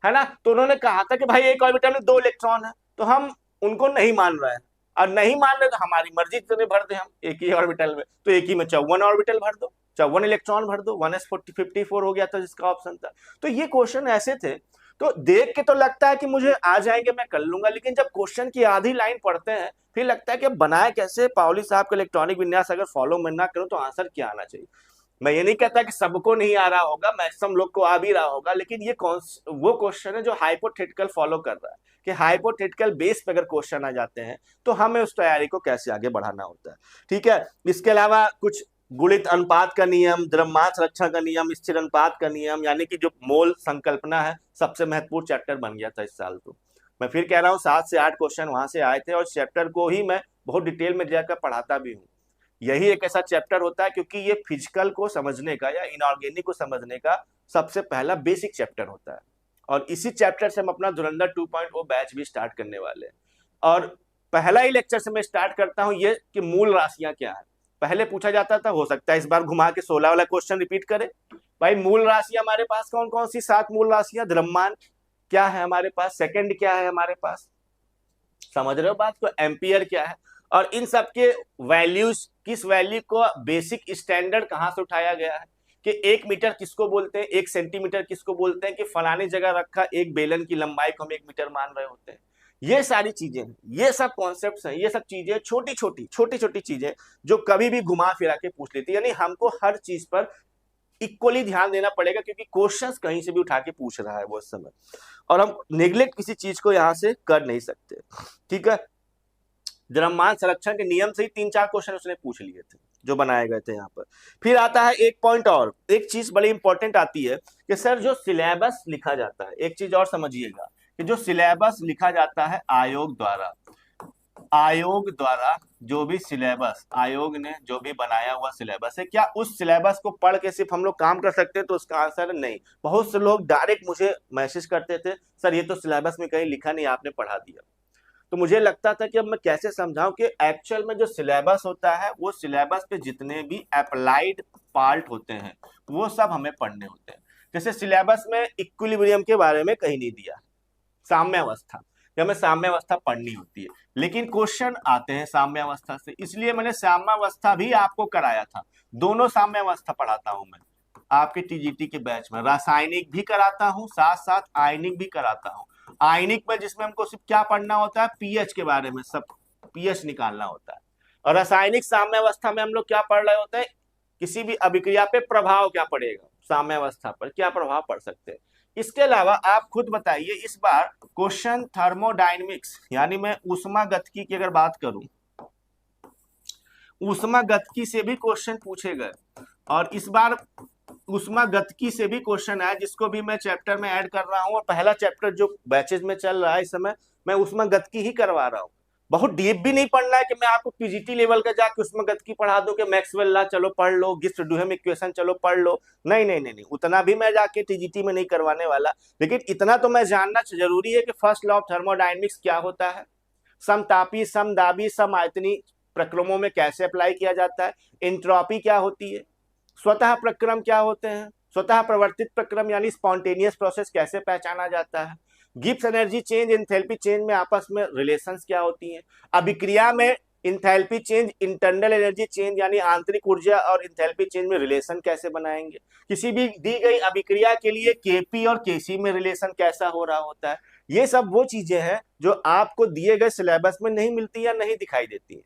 है ना। तो उन्होंने कहा था कि भाई एक ऑर्बिटल में 2 इलेक्ट्रॉन है, तो हम उनको नहीं मान रहे हैं, और नहीं मान रहे तो हमारी मर्जी से भर दे हम एक ही ऑर्बिटल में, तो एक ही में 54 ऑर्बिटल भर दो, 54 इलेक्ट्रॉन भर दो, 1s54 हो गया था जिसका ऑप्शन था। तो ये क्वेश्चन ऐसे थे, तो देख के तो लगता है कि मुझे आ जाएंगे, मैं कर लूंगा, लेकिन जब क्वेश्चन की आधी लाइन पढ़ते हैं फिर लगता है कि अब बनाए कैसे, पाउली साहब का इलेक्ट्रॉनिक विन्यास अगर फॉलो मैं ना करूं तो आंसर क्या आना चाहिए। मैं ये नहीं कहता कि सबको नहीं आ रहा होगा, मैक्सिमम लोग को आ भी रहा होगा, लेकिन ये वो क्वेश्चन है जो हाइपोथेटिकल फॉलो कर रहा है कि हाइपोथेटिकल बेस पे अगर क्वेश्चन आ जाते हैं तो हमें उस तैयारी को कैसे आगे बढ़ाना होता है। ठीक है, इसके अलावा कुछ गुणित अनुपात का नियम, द्रव्यमान संरक्षण का नियम, स्थिर अनुपात का नियम, यानी कि जो मोल संकल्पना है, सबसे महत्वपूर्ण चैप्टर बन गया था इस साल। तो मैं फिर कह रहा हूँ 7 से 8 क्वेश्चन वहां से आए थे, और चैप्टर को ही मैं बहुत डिटेल में जाकर पढ़ाता भी हूँ। यही एक ऐसा चैप्टर होता है क्योंकि ये फिजिकल को समझने का या इनऑर्गेनिक को समझने का सबसे पहला बेसिक चैप्टर होता है, और इसी चैप्टर से हम अपना धुरंधर 2.0 बैच भी स्टार्ट करने वाले हैं। और पहला ही लेक्चर से मैं स्टार्ट करता हूं ये कि मूल राशियां क्या है। पहले पूछा जाता था, हो सकता है इस बार घुमा के 16 वाला क्वेश्चन रिपीट करे। भाई मूल राशि हमारे पास कौन कौन सी 7 मूल राशियां, द्रव्यमान क्या है हमारे पास, सेकंड क्या है हमारे पास, समझ रहे हो बात को, एम्पियर क्या है, और इन सब के वैल्यूज, किस वैल्यू को बेसिक स्टैंडर्ड कहां से उठाया गया है, कि 1 मीटर किसको बोलते हैं, 1 सेंटीमीटर किसको बोलते हैं, कि फलानी जगह रखा एक बेलन की लंबाई को हम 1 मीटर मान रहे होते हैं। ये सारी चीजें हैं, ये सब कॉन्सेप्ट्स हैं, ये सब चीजें छोटी छोटी चीजें जो कभी भी घुमा फिरा के पूछ लेती है, यानी हमको हर चीज पर इक्वली ध्यान देना पड़ेगा क्योंकि क्वेश्चंस कहीं से भी उठा के पूछ रहा है वो इस समय, और हम नेग्लेक्ट किसी चीज को यहां से कर नहीं सकते। ठीक है, द्रव्यमान संरक्षण के नियम से ही 3-4 क्वेश्चन उसने पूछ लिए थे जो बनाए गए थे यहाँ पर। फिर आता है एक पॉइंट, और एक चीज बड़ी इंपॉर्टेंट आती है कि सर जो सिलेबस लिखा जाता है, एक चीज और समझिएगा कि जो सिलेबस लिखा जाता है आयोग द्वारा जो भी सिलेबस, आयोग ने जो भी बनाया हुआ सिलेबस है, क्या उस सिलेबस को पढ़ के सिर्फ हम लोग काम कर सकते हैं, तो उसका आंसर नहीं। बहुत से लोग डायरेक्ट मुझे मैसेज करते थे, सर ये तो सिलेबस में कहीं लिखा नहीं, आपने पढ़ा दिया। तो मुझे लगता था कि अब मैं कैसे समझाऊं कि एक्चुअल में जो सिलेबस होता है वो सिलेबस पे जितने भी अप्लाइड पार्ट होते हैं वो सब हमें पढ़ने होते हैं। जैसे सिलेबस में इक्विलिब्रियम के बारे में कहीं नहीं दिया, साम्यावस्था, हमें साम्यावस्था पढ़नी होती है, लेकिन क्वेश्चन आते हैं साम्यावस्था से, इसलिए मैंने साम्यावस्था भी आपको कराया था। दोनों साम्यावस्था पढ़ाता हूं मैं आपके टीजीटी के बैच में, रासायनिक भी कराता हूं, साथ साथ आयनिक भी कराता हूं। आयनिक में जिसमें हमको सिर्फ क्या पढ़ना होता है, पीएच के बारे में, सब पीएच निकालना होता है। और रासायनिक साम्यावस्था में हम लोग क्या पढ़ रहे होते हैं, किसी भी अभिक्रिया पे प्रभाव क्या पड़ेगा, साम्यावस्था पर क्या प्रभाव पड़ सकते हैं। इसके अलावा आप खुद बताइए, इस बार क्वेश्चन थर्मोडायनेमिक्स यानी मैं ऊष्मागतिकी की अगर बात करूं, ऊष्मागतिकी से भी क्वेश्चन पूछे गए, और इस बार ऊष्मागतिकी से भी क्वेश्चन आया जिसको भी मैं चैप्टर में ऐड कर रहा हूं, और पहला चैप्टर जो बैचेज में चल रहा है इस समय मैं ऊष्मागतिकी ही करवा रहा हूं। बहुत डीप भी नहीं पढ़ना है कि मैं आपको पीजीटी लेवल का जाके ऊष्मागतिकी पढ़ा दूं कि मैक्सवेल लॉ चलो पढ़ लो, गिब्स-डुहेम इक्वेशन चलो पढ़ लो, नहीं नहीं नहीं नहीं, उतना भी मैं जाके टीजीटी में नहीं करवाने वाला। लेकिन इतना तो मैं जानना जरूरी है कि फर्स्ट लॉ ऑफ थर्मोडायनेमिक्स क्या होता है, समतापी, समदाबी, समायतनी प्रक्रमों में कैसे अप्लाई किया जाता है, एंट्रोपी क्या होती है, स्वतः प्रक्रम क्या होते हैं, स्वतः प्रवर्तित प्रक्रम यानी स्पॉन्टेनियस प्रोसेस कैसे पहचाना जाता है, Gibbs energy change, enthalpy change में आपस में रिलेशंस क्या होती हैं, अभिक्रिया में enthalpy change, internal energy change यानी आंतरिक ऊर्जा और इंथैल्पी चेंज में रिलेशन कैसे बनाएंगे, किसी भी दी गई अभिक्रिया के लिए केपी और केसी में रिलेशन कैसा हो रहा होता है। ये सब वो चीजें हैं जो आपको दिए गए सिलेबस में नहीं मिलती या नहीं दिखाई देती है।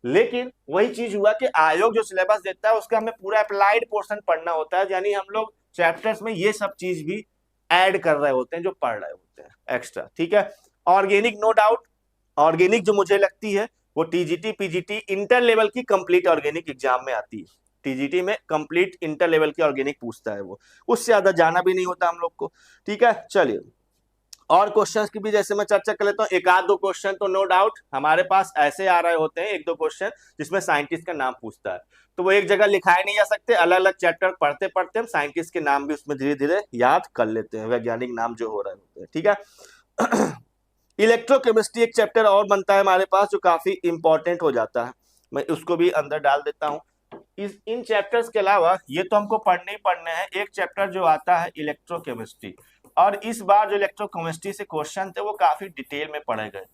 लेकिन वही चीज हुआ कि आयोग जो सिलेबस देता है उसका हमें पूरा अप्लाइड पोर्शन पढ़ना होता है, यानी हम लोग चैप्टर्स में ये सब चीज भी ऐड कर रहे होते हैं जो पढ़ रहे होते हैं एक्स्ट्रा। ठीक है, ऑर्गेनिक नो डाउट, ऑर्गेनिक जो मुझे लगती है वो टीजीटी पीजीटी इंटर लेवल की कंप्लीट ऑर्गेनिक एग्जाम में आती है, टीजीटी में कंप्लीट इंटर लेवल की ऑर्गेनिक पूछता है वो, उससे ज्यादा जाना भी नहीं होता हम लोग को। ठीक है, चलिए और क्वेश्चंस की भी जैसे मैं चर्चा कर लेता हूँ, एक आध दो क्वेश्चन तो नो डाउट हमारे पास ऐसे आ रहे होते हैं, एक दो क्वेश्चन जिसमें साइंटिस्ट का नाम पूछता है, तो वो एक जगह लिखाए नहीं जा सकते, अलग अलग चैप्टर पढ़ते पढ़ते हम साइंटिस्ट के नाम भी उसमें धीरे धीरे याद कर लेते हैं, वैज्ञानिक नाम जो हो रहे होते हैं, ठीक है। इलेक्ट्रोकेमिस्ट्री एक चैप्टर और बनता है हमारे पास जो काफी इंपॉर्टेंट हो जाता है, मैं उसको भी अंदर डाल देता हूँ। इन चैप्टर्स के अलावा ये तो हमको पढ़ने ही पढ़ने हैं, एक चैप्टर जो आता है इलेक्ट्रोकेमिस्ट्री, और इस बार जो इलेक्ट्रोकेमिस्ट्री से क्वेश्चन थे वो काफी डिटेल में पढ़े गए,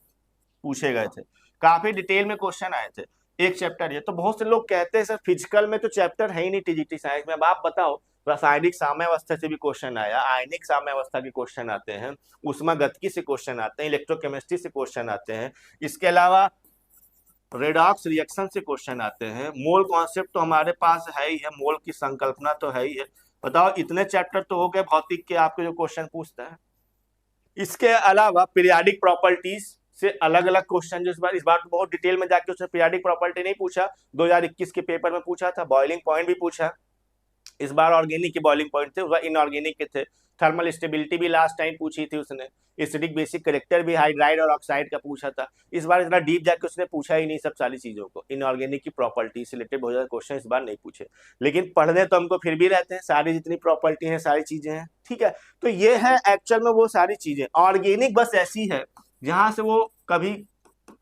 पूछे गए थे, काफी डिटेल में क्वेश्चन आए थे। एक चैप्टर ये तो बहुत से लोग कहते हैं सर फिजिकल में तो चैप्टर है ही नहीं टीजीटी साइंस में, अब आप बताओ, रासायनिक साम्यावस्था से भी क्वेश्चन आया, आयनिक साम्यावस्था के क्वेश्चन आते हैं, उष्मागतिकी से क्वेश्चन आते हैं, इलेक्ट्रोकेमिस्ट्री से क्वेश्चन आते हैं, इसके अलावा रेडॉक्स रिएक्शन से क्वेश्चन आते हैं, मोल कॉन्सेप्ट तो हमारे पास है ही है, मोल की संकल्पना तो है ही है। बताओ इतने चैप्टर तो हो गए भौतिक के आपके जो क्वेश्चन पूछता है। इसके अलावा पीरियाडिक प्रॉपर्टीज से अलग अलग क्वेश्चन जो इस बार तो बहुत डिटेल में जाके उसने पीरियाडिक प्रॉपर्टी नहीं पूछा, 2021 के पेपर में पूछा था, बॉइलिंग पॉइंट भी पूछा, इस बार ऑर्गेनिक के बॉइलिंग पॉइंट थे, उस बार इनऑर्गेनिक के थे, थर्मल स्टेबिलिटी भी लास्ट टाइम पूछी थी उसने, एसिडिक बेसिक करेक्टर भी हाइड्राइड और ऑक्साइड का पूछा था, इस बार इतना डीप जाके उसने पूछा ही नहीं सब सारी चीजों को, इनऑर्गेनिक की प्रॉपर्टी से रिलेटेड बहुत ज्यादा क्वेश्चन इस बार नहीं पूछे, लेकिन पढ़ने तो हमको फिर भी रहते हैं, सारी जितनी प्रॉपर्टी है सारी चीजें हैं, ठीक है। तो ये है एक्चुअल में वो सारी चीजें, ऑर्गेनिक बस ऐसी है जहां से वो कभी,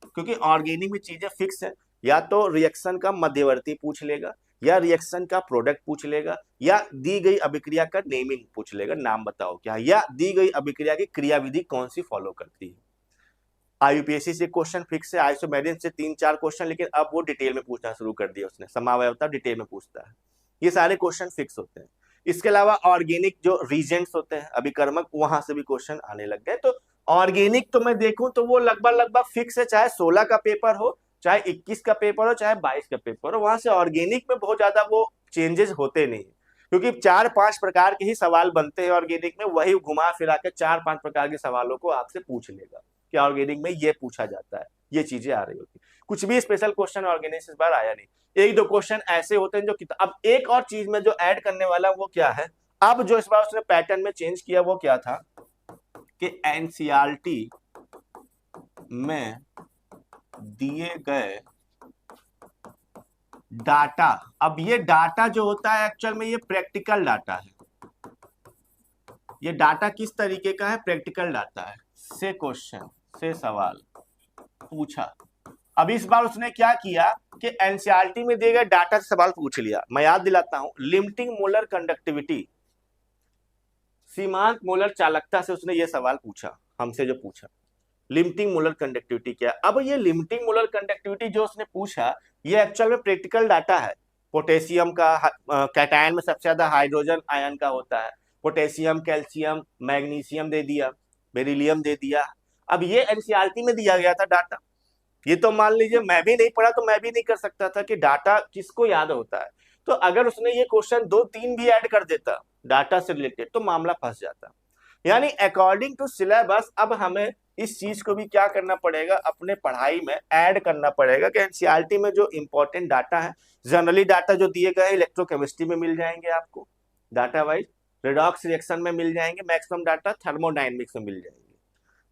क्योंकि ऑर्गेनिक में चीजें फिक्स है, या तो रिएक्शन का मध्यवर्ती पूछ लेगा, या रिएक्शन का प्रोडक्ट पूछ लेगा, या दी गई अभिक्रिया का नेमिंग पूछ लेगा, नाम बताओ क्या, या दी गई अभिक्रिया की क्रियाविधि कौन सी फॉलो करती है। आईयूपीएससी से क्वेश्चन फिक्स है, आइसोमेरिन से 3-4 क्वेश्चन, लेकिन अब वो डिटेल में पूछना शुरू कर दिया उसने, समावयवता डिटेल में पूछता है, ये सारे क्वेश्चन फिक्स होते हैं। इसके अलावा ऑर्गेनिक जो रीजेंट्स होते हैं अभिकर्मक, वहां से भी क्वेश्चन आने लग गए। तो ऑर्गेनिक तो मैं देखूं तो वो लगभग फिक्स है, चाहे 16 का पेपर हो, चाहे 21 का पेपर हो, चाहे 22 का पेपर हो, वहां से ऑर्गेनिक में बहुत ज्यादा वो चेंजेस होते नहीं, क्योंकि 4-5 प्रकार के ही सवाल बनते हैं ऑर्गेनिक में, वही घुमा फिरा के 4-5 प्रकार के सवालों को आपसे पूछ लेगा कि ऑर्गेनिक में ये पूछा जाता है, ये चीजें आ रही होती, कुछ भी स्पेशल क्वेश्चन ऑर्गेनिक इस बार आया नहीं, एक दो क्वेश्चन ऐसे होते हैं जो अब एक और चीज में जो ऐड करने वाला वो क्या है, अब जो इस बार उसने पैटर्न में चेंज किया वो क्या था कि एनसीईआरटी में दिए गए डाटा, अब ये डाटा जो होता है एक्चुअल में ये प्रैक्टिकल डाटा है, ये डाटा किस तरीके का है, प्रैक्टिकल डाटा है, से क्वेश्चन से सवाल पूछा। अब इस बार उसने क्या किया कि एनसीईआरटी में दिए गए डाटा से सवाल पूछ लिया, मैं याद दिलाता हूं, लिमिटिंग मोलर कंडक्टिविटी, सीमांत मोलर चालकता से उसने ये सवाल पूछा हमसे, जो पूछा लिमिटिंग मोलर कंडक्टिविटी क्या। अब ये लिमिटिंग मोलर कंडक्टिविटी जो उसने पूछा ये एक्चुअल में प्रैक्टिकल डाटा है, पोटेशियम का कैटायन में सबसे ज्यादा हाइड्रोजन आयन का होता है, पोटेशियम, कैल्शियम, मैग्नीशियम दे दिया, बेरिलियम दे दिया। अब ये एनसीईआरटी में दिया गया था डाटा, ये तो मान लीजिए मैं भी नहीं पढ़ा तो मैं भी नहीं कर सकता था कि डाटा किसको याद होता है, तो अगर उसने ये क्वेश्चन 2-3 भी ऐड कर देता डाटा से रिलेटेड तो मामला फंस जाता। यानी अकॉर्डिंग टू सिलेबस अब हमें इस चीज को भी क्या करना पड़ेगा, अपने पढ़ाई में ऐड करना पड़ेगा कि एनसीईआरटी में जो इंपॉर्टेंट डाटा है, जनरली डाटा जो दिए गए इलेक्ट्रोकेमिस्ट्री में मिल जाएंगे आपको डाटा वाइज, रेडॉक्स रिएक्शन में मिल जाएंगे, मैक्सिमम डाटा थर्मोडायनेमिक्स में मिल जाएंगे,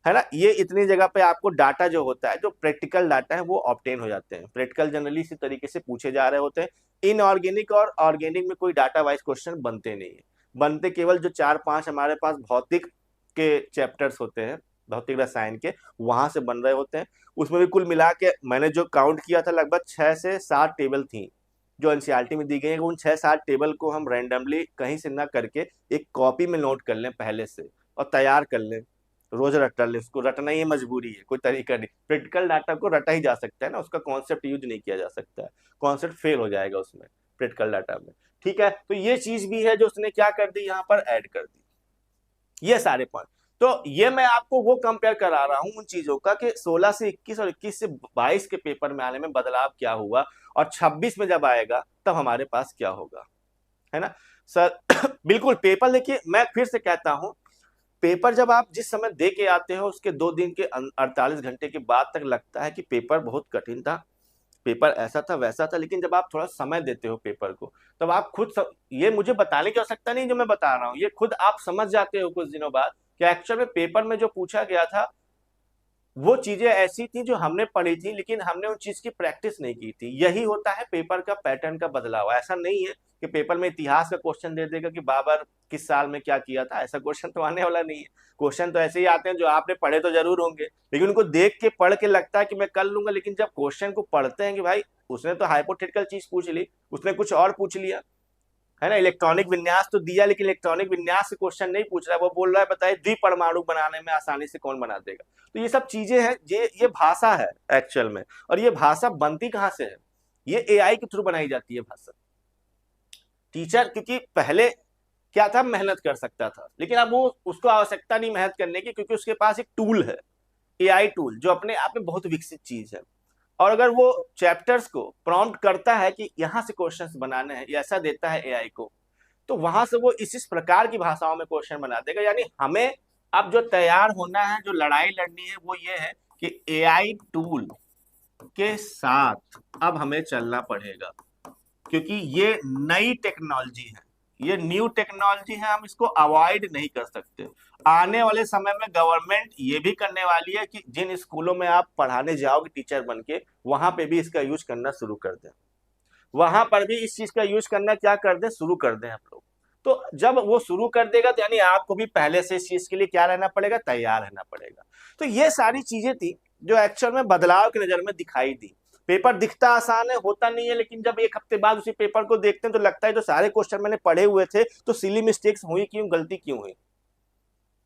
है ना। ये इतनी जगह पे आपको डाटा जो होता है, जो प्रैक्टिकल डाटा है वो ऑब्टेन हो जाते हैं, प्रैक्टिकल जनरली इसी तरीके से पूछे जा रहे होते हैं। इनऑर्गेनिक और ऑर्गेनिक में कोई डाटा वाइज क्वेश्चन बनते नहीं है, बनते केवल जो 4-5 हमारे पास भौतिक के चैप्टर्स होते हैं, भौतिक रसायन के, वहां से बन रहे होते हैं। उसमें भी कुल मिला के मैंने जो काउंट किया था लगभग 6 से 7 टेबल थी जो एनसीईआरटी में दी गई है, उन 6-7 टेबल को हम रैंडमली कहीं से ना करके एक कॉपी में नोट कर लें पहले से और तैयार कर लें, रोज रट ले, उसको रटना ही मजबूरी है, कोई तरीका नहीं, प्रैक्टिकल डाटा को रटा ही जा सकता है ना, उसका कॉन्सेप्ट यूज नहीं किया जा सकता है, कॉन्सेप्ट फेल हो जाएगा उसमें प्रैक्टिकल डाटा में, ठीक है। तो ये चीज भी है जो उसने क्या कर दी, यहाँ पर ऐड कर दी, ये सारे पॉइंट। तो ये मैं आपको वो कंपेयर करा रहा हूं उन चीजों का कि 16 से 21 और 21 से 22 के पेपर में आने में बदलाव क्या हुआ, और 26 में जब आएगा तब हमारे पास क्या होगा, है ना सर। बिल्कुल पेपर देखिए, मैं फिर से कहता हूं, पेपर जब आप जिस समय दे के आते हो उसके 2 दिन के 48 घंटे के बाद तक लगता है कि पेपर बहुत कठिन था, पेपर ऐसा था वैसा था, लेकिन जब आप थोड़ा समय देते हो पेपर को तब आप खुद ये मुझे बताने की आवश्यकता नहीं जो मैं बता रहा हूँ, ये खुद आप समझ जाते हो कुछ दिनों बाद कि एक्चुअल में पेपर में जो पूछा गया था वो चीजें ऐसी थी जो हमने पढ़ी थी, लेकिन हमने उन चीज की प्रैक्टिस नहीं की थी। यही होता है पेपर का पैटर्न का बदलाव। ऐसा नहीं है कि पेपर में इतिहास का क्वेश्चन दे देगा कि बाबर किस साल में क्या किया था, ऐसा क्वेश्चन तो आने वाला नहीं है। क्वेश्चन तो ऐसे ही आते हैं जो आपने पढ़े तो जरूर होंगे, लेकिन उनको देख के पढ़ के लगता है कि मैं कर लूंगा, लेकिन जब क्वेश्चन को पढ़ते हैं कि भाई उसने तो हाइपोथेटिकल चीज पूछ ली, उसने कुछ और पूछ लिया, है ना। इलेक्ट्रॉनिक विन्यास तो दिया, लेकिन इलेक्ट्रॉनिक विन्यास से क्वेश्चन नहीं पूछ रहा है, वो बोल रहा है बताइए द्विपरमाणु बनाने में आसानी से कौन बना देगा। तो ये सब चीजें हैं, ये भाषा है एक्चुअल में। और ये भाषा बनती कहाँ से है? ये एआई के थ्रू बनाई जाती है भाषा। टीचर क्योंकि पहले क्या था, मेहनत कर सकता था, लेकिन अब वो उसको आवश्यकता नहीं मेहनत करने की, क्योंकि उसके पास एक टूल है, एआई टूल, जो अपने आप में बहुत विकसित चीज है। और अगर वो चैप्टर्स को प्रॉम्प्ट करता है कि यहां से क्वेश्चंस बनाने हैं, ऐसा देता है एआई को, तो वहां से वो इस प्रकार की भाषाओं में क्वेश्चन बना देगा। यानी हमें अब जो तैयार होना है, जो लड़ाई लड़नी है, वो ये है कि एआई टूल के साथ अब हमें चलना पड़ेगा, क्योंकि ये नई टेक्नोलॉजी है, ये न्यू टेक्नोलॉजी है, हम इसको अवॉइड नहीं कर सकते। आने वाले समय में गवर्नमेंट ये भी करने वाली है कि जिन स्कूलों में आप पढ़ाने जाओगे टीचर बन के, वहां पे भी इसका यूज करना शुरू कर दें, वहां पर भी इस चीज का यूज करना क्या कर दें, शुरू कर दें हम लोग। तो जब वो शुरू कर देगा तो यानी आपको भी पहले से इस चीज के लिए क्या रहना पड़ेगा, तैयार रहना पड़ेगा। तो ये सारी चीजें थी जो एक्चुअल में बदलाव की नजर में दिखाई दी। पेपर दिखता आसान है, होता नहीं है, लेकिन जब एक हफ्ते बाद उसी पेपर को देखते हैं तो लगता है जो सारे क्वेश्चन मैंने पढ़े हुए थे तो सिली मिस्टेक्स हुई क्यों, गलती क्यों हुई।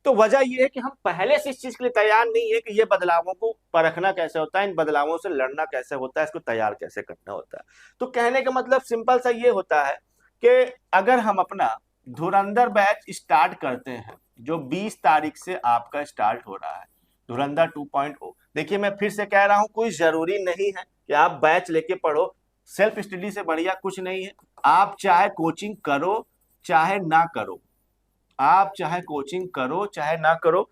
तो वजह यह है कि हम पहले से इस चीज के लिए तैयार नहीं है कि ये बदलावों को परखना कैसे होता है, इन बदलावों से लड़ना कैसे होता है, इसको तैयार कैसे करना होता है। तो कहने का मतलब सिंपल सा ये होता है कि अगर हम अपना धुरंधर बैच स्टार्ट करते हैं, जो 20 तारीख से आपका स्टार्ट हो रहा है, धुरंधर 2.0। देखिए मैं फिर से कह रहा हूं, कोई जरूरी नहीं है कि आप बैच लेके पढ़ो, सेल्फ स्टडी से बढ़िया कुछ नहीं है। आप चाहे कोचिंग करो चाहे ना करो, आप चाहे कोचिंग करो चाहे ना करो,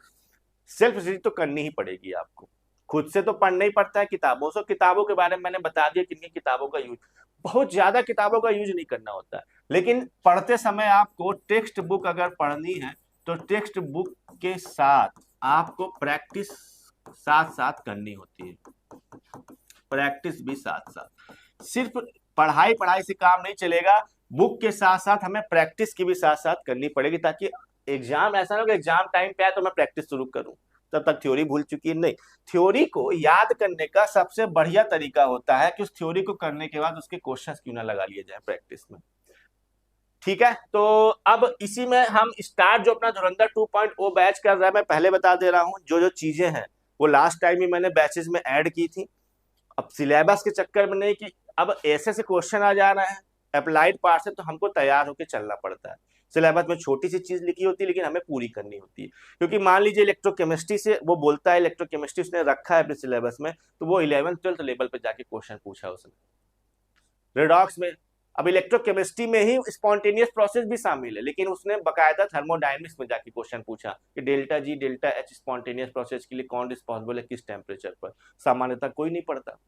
सेल्फ स्टडी तो करनी ही पड़ेगी आपको। खुद से तो पढ़ना ही पड़ता है, किताबों से। किताबों के बारे में मैंने बता दिया कितनी किताबों का यूज, बहुत ज्यादा किताबों का यूज नहीं करना होता है, लेकिन पढ़ते समय आपको टेक्स्ट बुक अगर पढ़नी है तो टेक्स्ट बुक के साथ आपको प्रैक्टिस साथ साथ करनी होती है, प्रैक्टिस भी साथ साथ। सिर्फ पढ़ाई पढ़ाई से काम नहीं चलेगा, बुक के साथ साथ हमें प्रैक्टिस की भी साथ साथ करनी पड़ेगी, ताकि एग्जाम ऐसा ना हो कि एग्जाम टाइम पे आए तो मैं प्रैक्टिस शुरू करूं, तब तक थ्योरी भूल चुकी है। नहीं, थ्योरी को याद करने का सबसे बढ़िया तरीका होता है कि उस थ्योरी को करने के बाद उसके क्वेश्चंस क्यों ना लगा लिए जाए प्रैक्टिस में। ठीक है, तो अब इसी में हम स्टार्ट जो अपना धुरंधर 2.0 बैच कर रहा है, मैं पहले बता दे रहा हूं जो जो चीजें हैं वो लास्ट टाइम ही मैंने बैचेस में ऐड की थी। अब सिलेबस के चक्कर में नहीं कि अब ऐसे से क्वेश्चन आ जा रहे हैं अप्लाइड पार्ट से, तो हमको तैयार होकर चलना पड़ता है। सिलेबस में छोटी सी चीज लिखी होती है, लेकिन हमें पूरी करनी होती है। क्योंकि मान लीजिए इलेक्ट्रोकेमिस्ट्री से वो बोलता है, इलेक्ट्रोकेमिस्ट्री उसने रखा है अपने सिलेबस में, तो वो 11th-12th लेवल पे जाके क्वेश्चन पूछा उसने रेडॉक्स में। अब इलेक्ट्रोकेमिस्ट्री में ही स्पॉन्टेनियस प्रोसेस भी शामिल है, लेकिन उसने बकायदा थर्मोडायनेमिक्स में जाके क्वेश्चन पूछा कि delta G delta H spontaneous process के लिए कौन रिस्पॉन्सिबल है किस टेम्परेचर पर। सामान्यतः कोई नहीं पढ़ता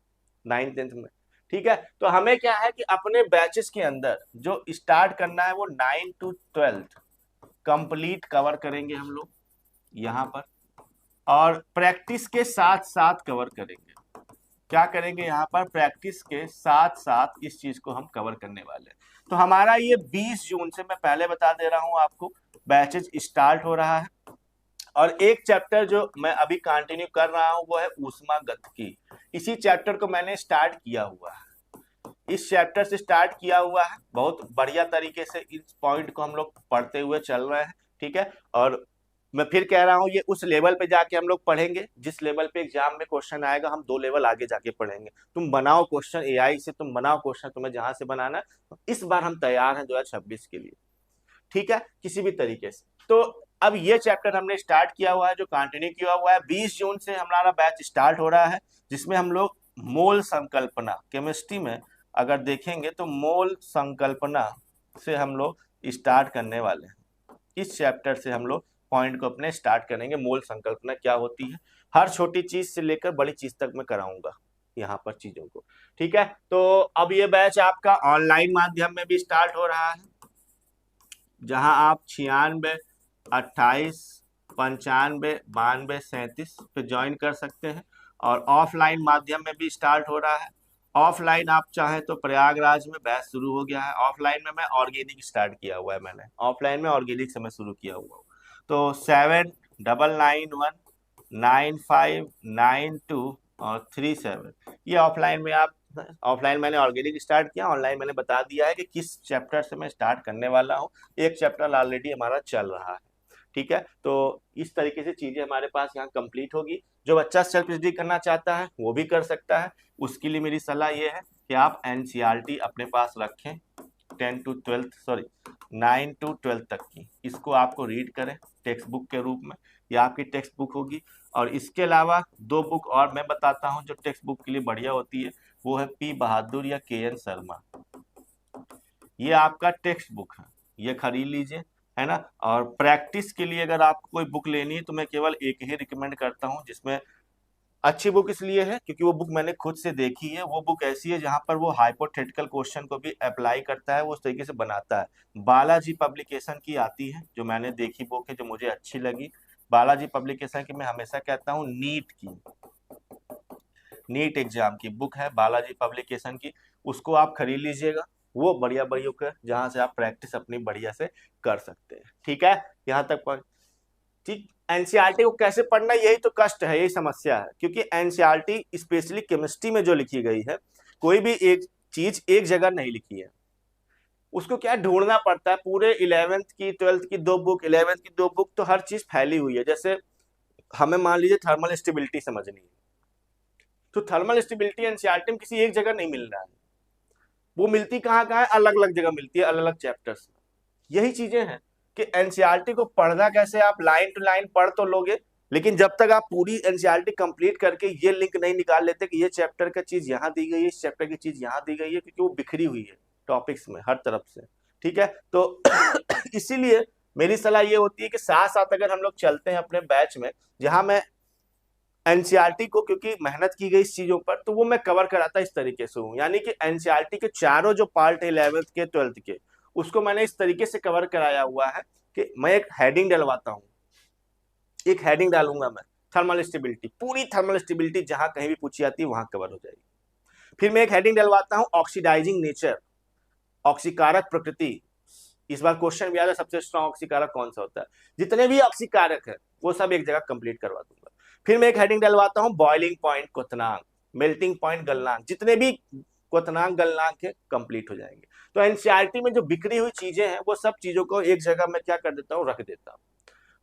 9th-10th में। ठीक है, तो हमें क्या है कि अपने बैचेस के अंदर जो स्टार्ट करना है वो 9 to 12 कंप्लीट कवर करेंगे हम लोग यहाँ पर, और प्रैक्टिस के साथ साथ कवर करेंगे। क्या करेंगे यहाँ पर, प्रैक्टिस के साथ साथ इस चीज को हम कवर करने वाले हैं। तो हमारा ये 20 जून से, मैं पहले बता दे रहा हूँ आपको, बैचेज स्टार्ट हो रहा है। और एक चैप्टर जो मैं अभी कंटिन्यू कर रहा हूँ वो है ऊष्मागतिकी। इसी चैप्टर को मैंने स्टार्ट किया हुआ है, इस चैप्टर से स्टार्ट किया हुआ है, बहुत बढ़िया तरीके से इस पॉइंट को हम लोग पढ़ते हुए चल रहे हैं। ठीक है, और मैं फिर कह रहा हूं ये उस लेवल पे जाके हम लोग पढ़ेंगे जिस लेवल पे एग्जाम में क्वेश्चन आएगा, हम 2 लेवल आगे जाके पढ़ेंगे। तुम बनाओ क्वेश्चन एआई से, तुम बनाओ क्वेश्चन, तुम्हें जहां से बनाना है। इस बार हम तैयार हैं 2026 के लिए, ठीक है, किसी भी तरीके से। तो अब ये चैप्टर हमने स्टार्ट किया हुआ है, जो कंटिन्यू किया हुआ है। 20 जून से हमारा बैच स्टार्ट हो रहा है, जिसमें हम लोग मोल संकल्पना, केमिस्ट्री में अगर देखेंगे तो मोल संकल्पना से हम लोग स्टार्ट करने वाले हैं। इस चैप्टर से हम लोग पॉइंट को अपने स्टार्ट करेंगे, मोल संकल्पना क्या होती है, हर छोटी चीज से लेकर बड़ी चीज तक मैं कराऊंगा यहाँ पर चीजों को। ठीक है, तो अब ये बैच आपका ऑनलाइन माध्यम में भी स्टार्ट हो रहा है, जहां आप 96, 28, 95 92 37 पे ज्वाइन कर सकते हैं। और ऑफलाइन माध्यम में भी स्टार्ट हो रहा है। ऑफलाइन आप चाहें तो प्रयागराज में बैच शुरू हो गया है। ऑफलाइन में मैं ऑर्गेनिक स्टार्ट किया हुआ है, मैंने ऑफलाइन में ऑर्गेनिक से मैं शुरू किया हुआ हूँ। तो 79919592 और 37 ये ऑफलाइन में आप, ऑफलाइन मैंने ऑर्गेनिक स्टार्ट किया, ऑनलाइन मैंने बता दिया है कि किस चैप्टर से मैं स्टार्ट करने वाला हूँ। एक चैप्टर ऑलरेडी हमारा चल रहा है, ठीक है। तो इस तरीके से चीजें हमारे पास यहाँ कंप्लीट होगी। जो बच्चा सेल्फ स्टडी करना चाहता है वो भी कर सकता है। उसके लिए मेरी सलाह ये है कि आप एनसीईआरटी अपने पास रखें, 9 to 12 तक की, इसको आपको रीड करें टेक्स्ट बुक के रूप में, ये आपकी टेक्स्ट बुक होगी। और इसके अलावा 2 बुक और मैं बताता हूँ जो टेक्स्ट बुक के लिए बढ़िया होती है, वो है पी बहादुर या के एन शर्मा। ये आपका टेक्स्ट बुक है, ये खरीद लीजिए, है ना। और प्रैक्टिस के लिए अगर आपको कोई बुक लेनी है तो मैं केवल एक ही रिकमेंड करता हूँ, जिसमें अच्छी बुक इसलिए है क्योंकि वो बुक मैंने खुद से देखी है। वो बुक ऐसी है जहां पर वो हाइपोथेटिकल क्वेश्चन को भी अप्लाई करता है, वो उस तरीके से बनाता है। बालाजी पब्लिकेशन की आती है, जो मैंने देखी बुक है, जो मुझे अच्छी लगी बालाजी पब्लिकेशन की। मैं हमेशा कहता हूँ नीट एग्जाम की बुक है बालाजी पब्लिकेशन की, उसको आप खरीद लीजिएगा। वो बढ़िया बढ़िया बुक है जहां से आप प्रैक्टिस अपनी बढ़िया से कर सकते हैं, ठीक है। यहाँ तक ठीक। एनसीईआरटी को कैसे पढ़ना, यही तो कष्ट है, यही समस्या है। क्योंकि एनसीईआरटी स्पेशली केमिस्ट्री में जो लिखी गई है, कोई भी एक चीज एक जगह नहीं लिखी है, उसको क्या ढूंढना पड़ता है। पूरे 11th की 12th की 2 बुक, 11th की 2 बुक, तो हर चीज फैली हुई है। जैसे हमें मान लीजिए थर्मल स्टेबिलिटी समझनी है, तो थर्मल स्टेबिलिटी एनसीईआरटी में किसी एक जगह नहीं मिल रहा है, वो मिलती कहाँ कहाँ है, अलग अलग जगह मिलती है, अलग अलग चैप्टर्स में। यही चीजें हैं कि एनसीईआरटी को पढ़ना कैसे, आप लाइन टू लाइन पढ़ तो लोगे, लेकिन जब तक आप पूरी एनसीईआरटी कंप्लीट करके ये लिंक नहीं निकाल लेते कि ये चैप्टर का चीज यहाँ दी गई है, इस चैप्टर की चीज यहाँ दी गई है, क्योंकि वो बिखरी हुई है टॉपिक्स में हर तरफ से, ठीक है। तो इसीलिए मेरी सलाह ये होती है कि साथ साथ अगर हम लोग चलते हैं अपने बैच में, जहां मैं एनसीईआरटी को, क्योंकि मेहनत की गई इस चीजों पर, तो वो मैं कवर कराता इस तरीके से हूँ। यानी कि एनसीईआरटी के चारों जो पार्ट है 11th के 12th के, उसको मैंने इस तरीके से कवर कराया हुआ है कि मैं एक हेडिंग डलवाता हूँ, एक हेडिंग डालूंगा मैं, थर्मल स्टेबिलिटी, पूरी थर्मल स्टेबिलिटी जहां कहीं भी पूछी जाती है वहां कवर हो जाएगी। फिर मैं एक हेडिंग डलवाता हूँ ऑक्सीडाइजिंग नेचर, ऑक्सीकारक प्रकृति। इस बार क्वेश्चन भी आ रहा है सबसे स्ट्रॉन्ग ऑक्सीकारक कौन सा होता है, जितने भी ऑक्सीकारक है वो सब एक जगह कंप्लीट करवा दूंगा। फिर मैं एक हेडिंग डलवाता हूँ बॉइलिंग पॉइंट क्वथनांक, मेल्टिंग पॉइंट गलनांक, जितने भी क्वथनांक गलनांक है कंप्लीट हो जाएंगे। तो एनसीईआरटी में जो बिखरी हुई चीजें हैं वो सब चीजों को एक जगह में क्या कर देता हूँ, रख देता हूँ।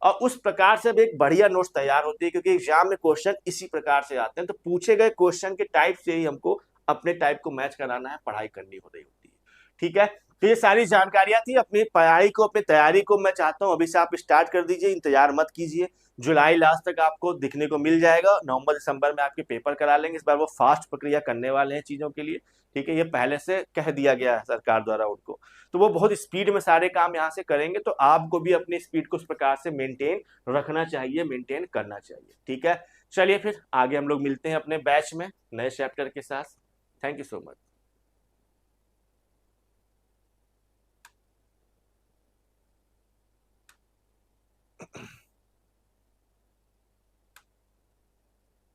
और उस प्रकार से भी एक बढ़िया नोट्स तैयार होती है, क्योंकि एग्जाम में क्वेश्चन इसी प्रकार से आते हैं। तो पूछे गए क्वेश्चन के टाइप से ही हमको अपने टाइप को मैच कराना है, पढ़ाई करनी हो रही होती है, ठीक है। तो ये सारी जानकारियां थी अपनी पढ़ाई को, अपनी तैयारी को मैं चाहता हूं अभी से आप स्टार्ट कर दीजिए, इंतजार मत कीजिए। जुलाई लास्ट तक आपको दिखने को मिल जाएगा, नवंबर दिसंबर में आपके पेपर करा लेंगे। इस बार वो फास्ट प्रक्रिया करने वाले हैं चीजों के लिए, ठीक है। ये पहले से कह दिया गया है सरकार द्वारा उनको, तो वो बहुत स्पीड में सारे काम यहाँ से करेंगे। तो आपको भी अपनी स्पीड को उस प्रकार से मेंटेन रखना चाहिए, मेंटेन करना चाहिए, ठीक है। चलिए फिर आगे हम लोग मिलते हैं अपने बैच में नए चैप्टर के साथ। Thank you so much.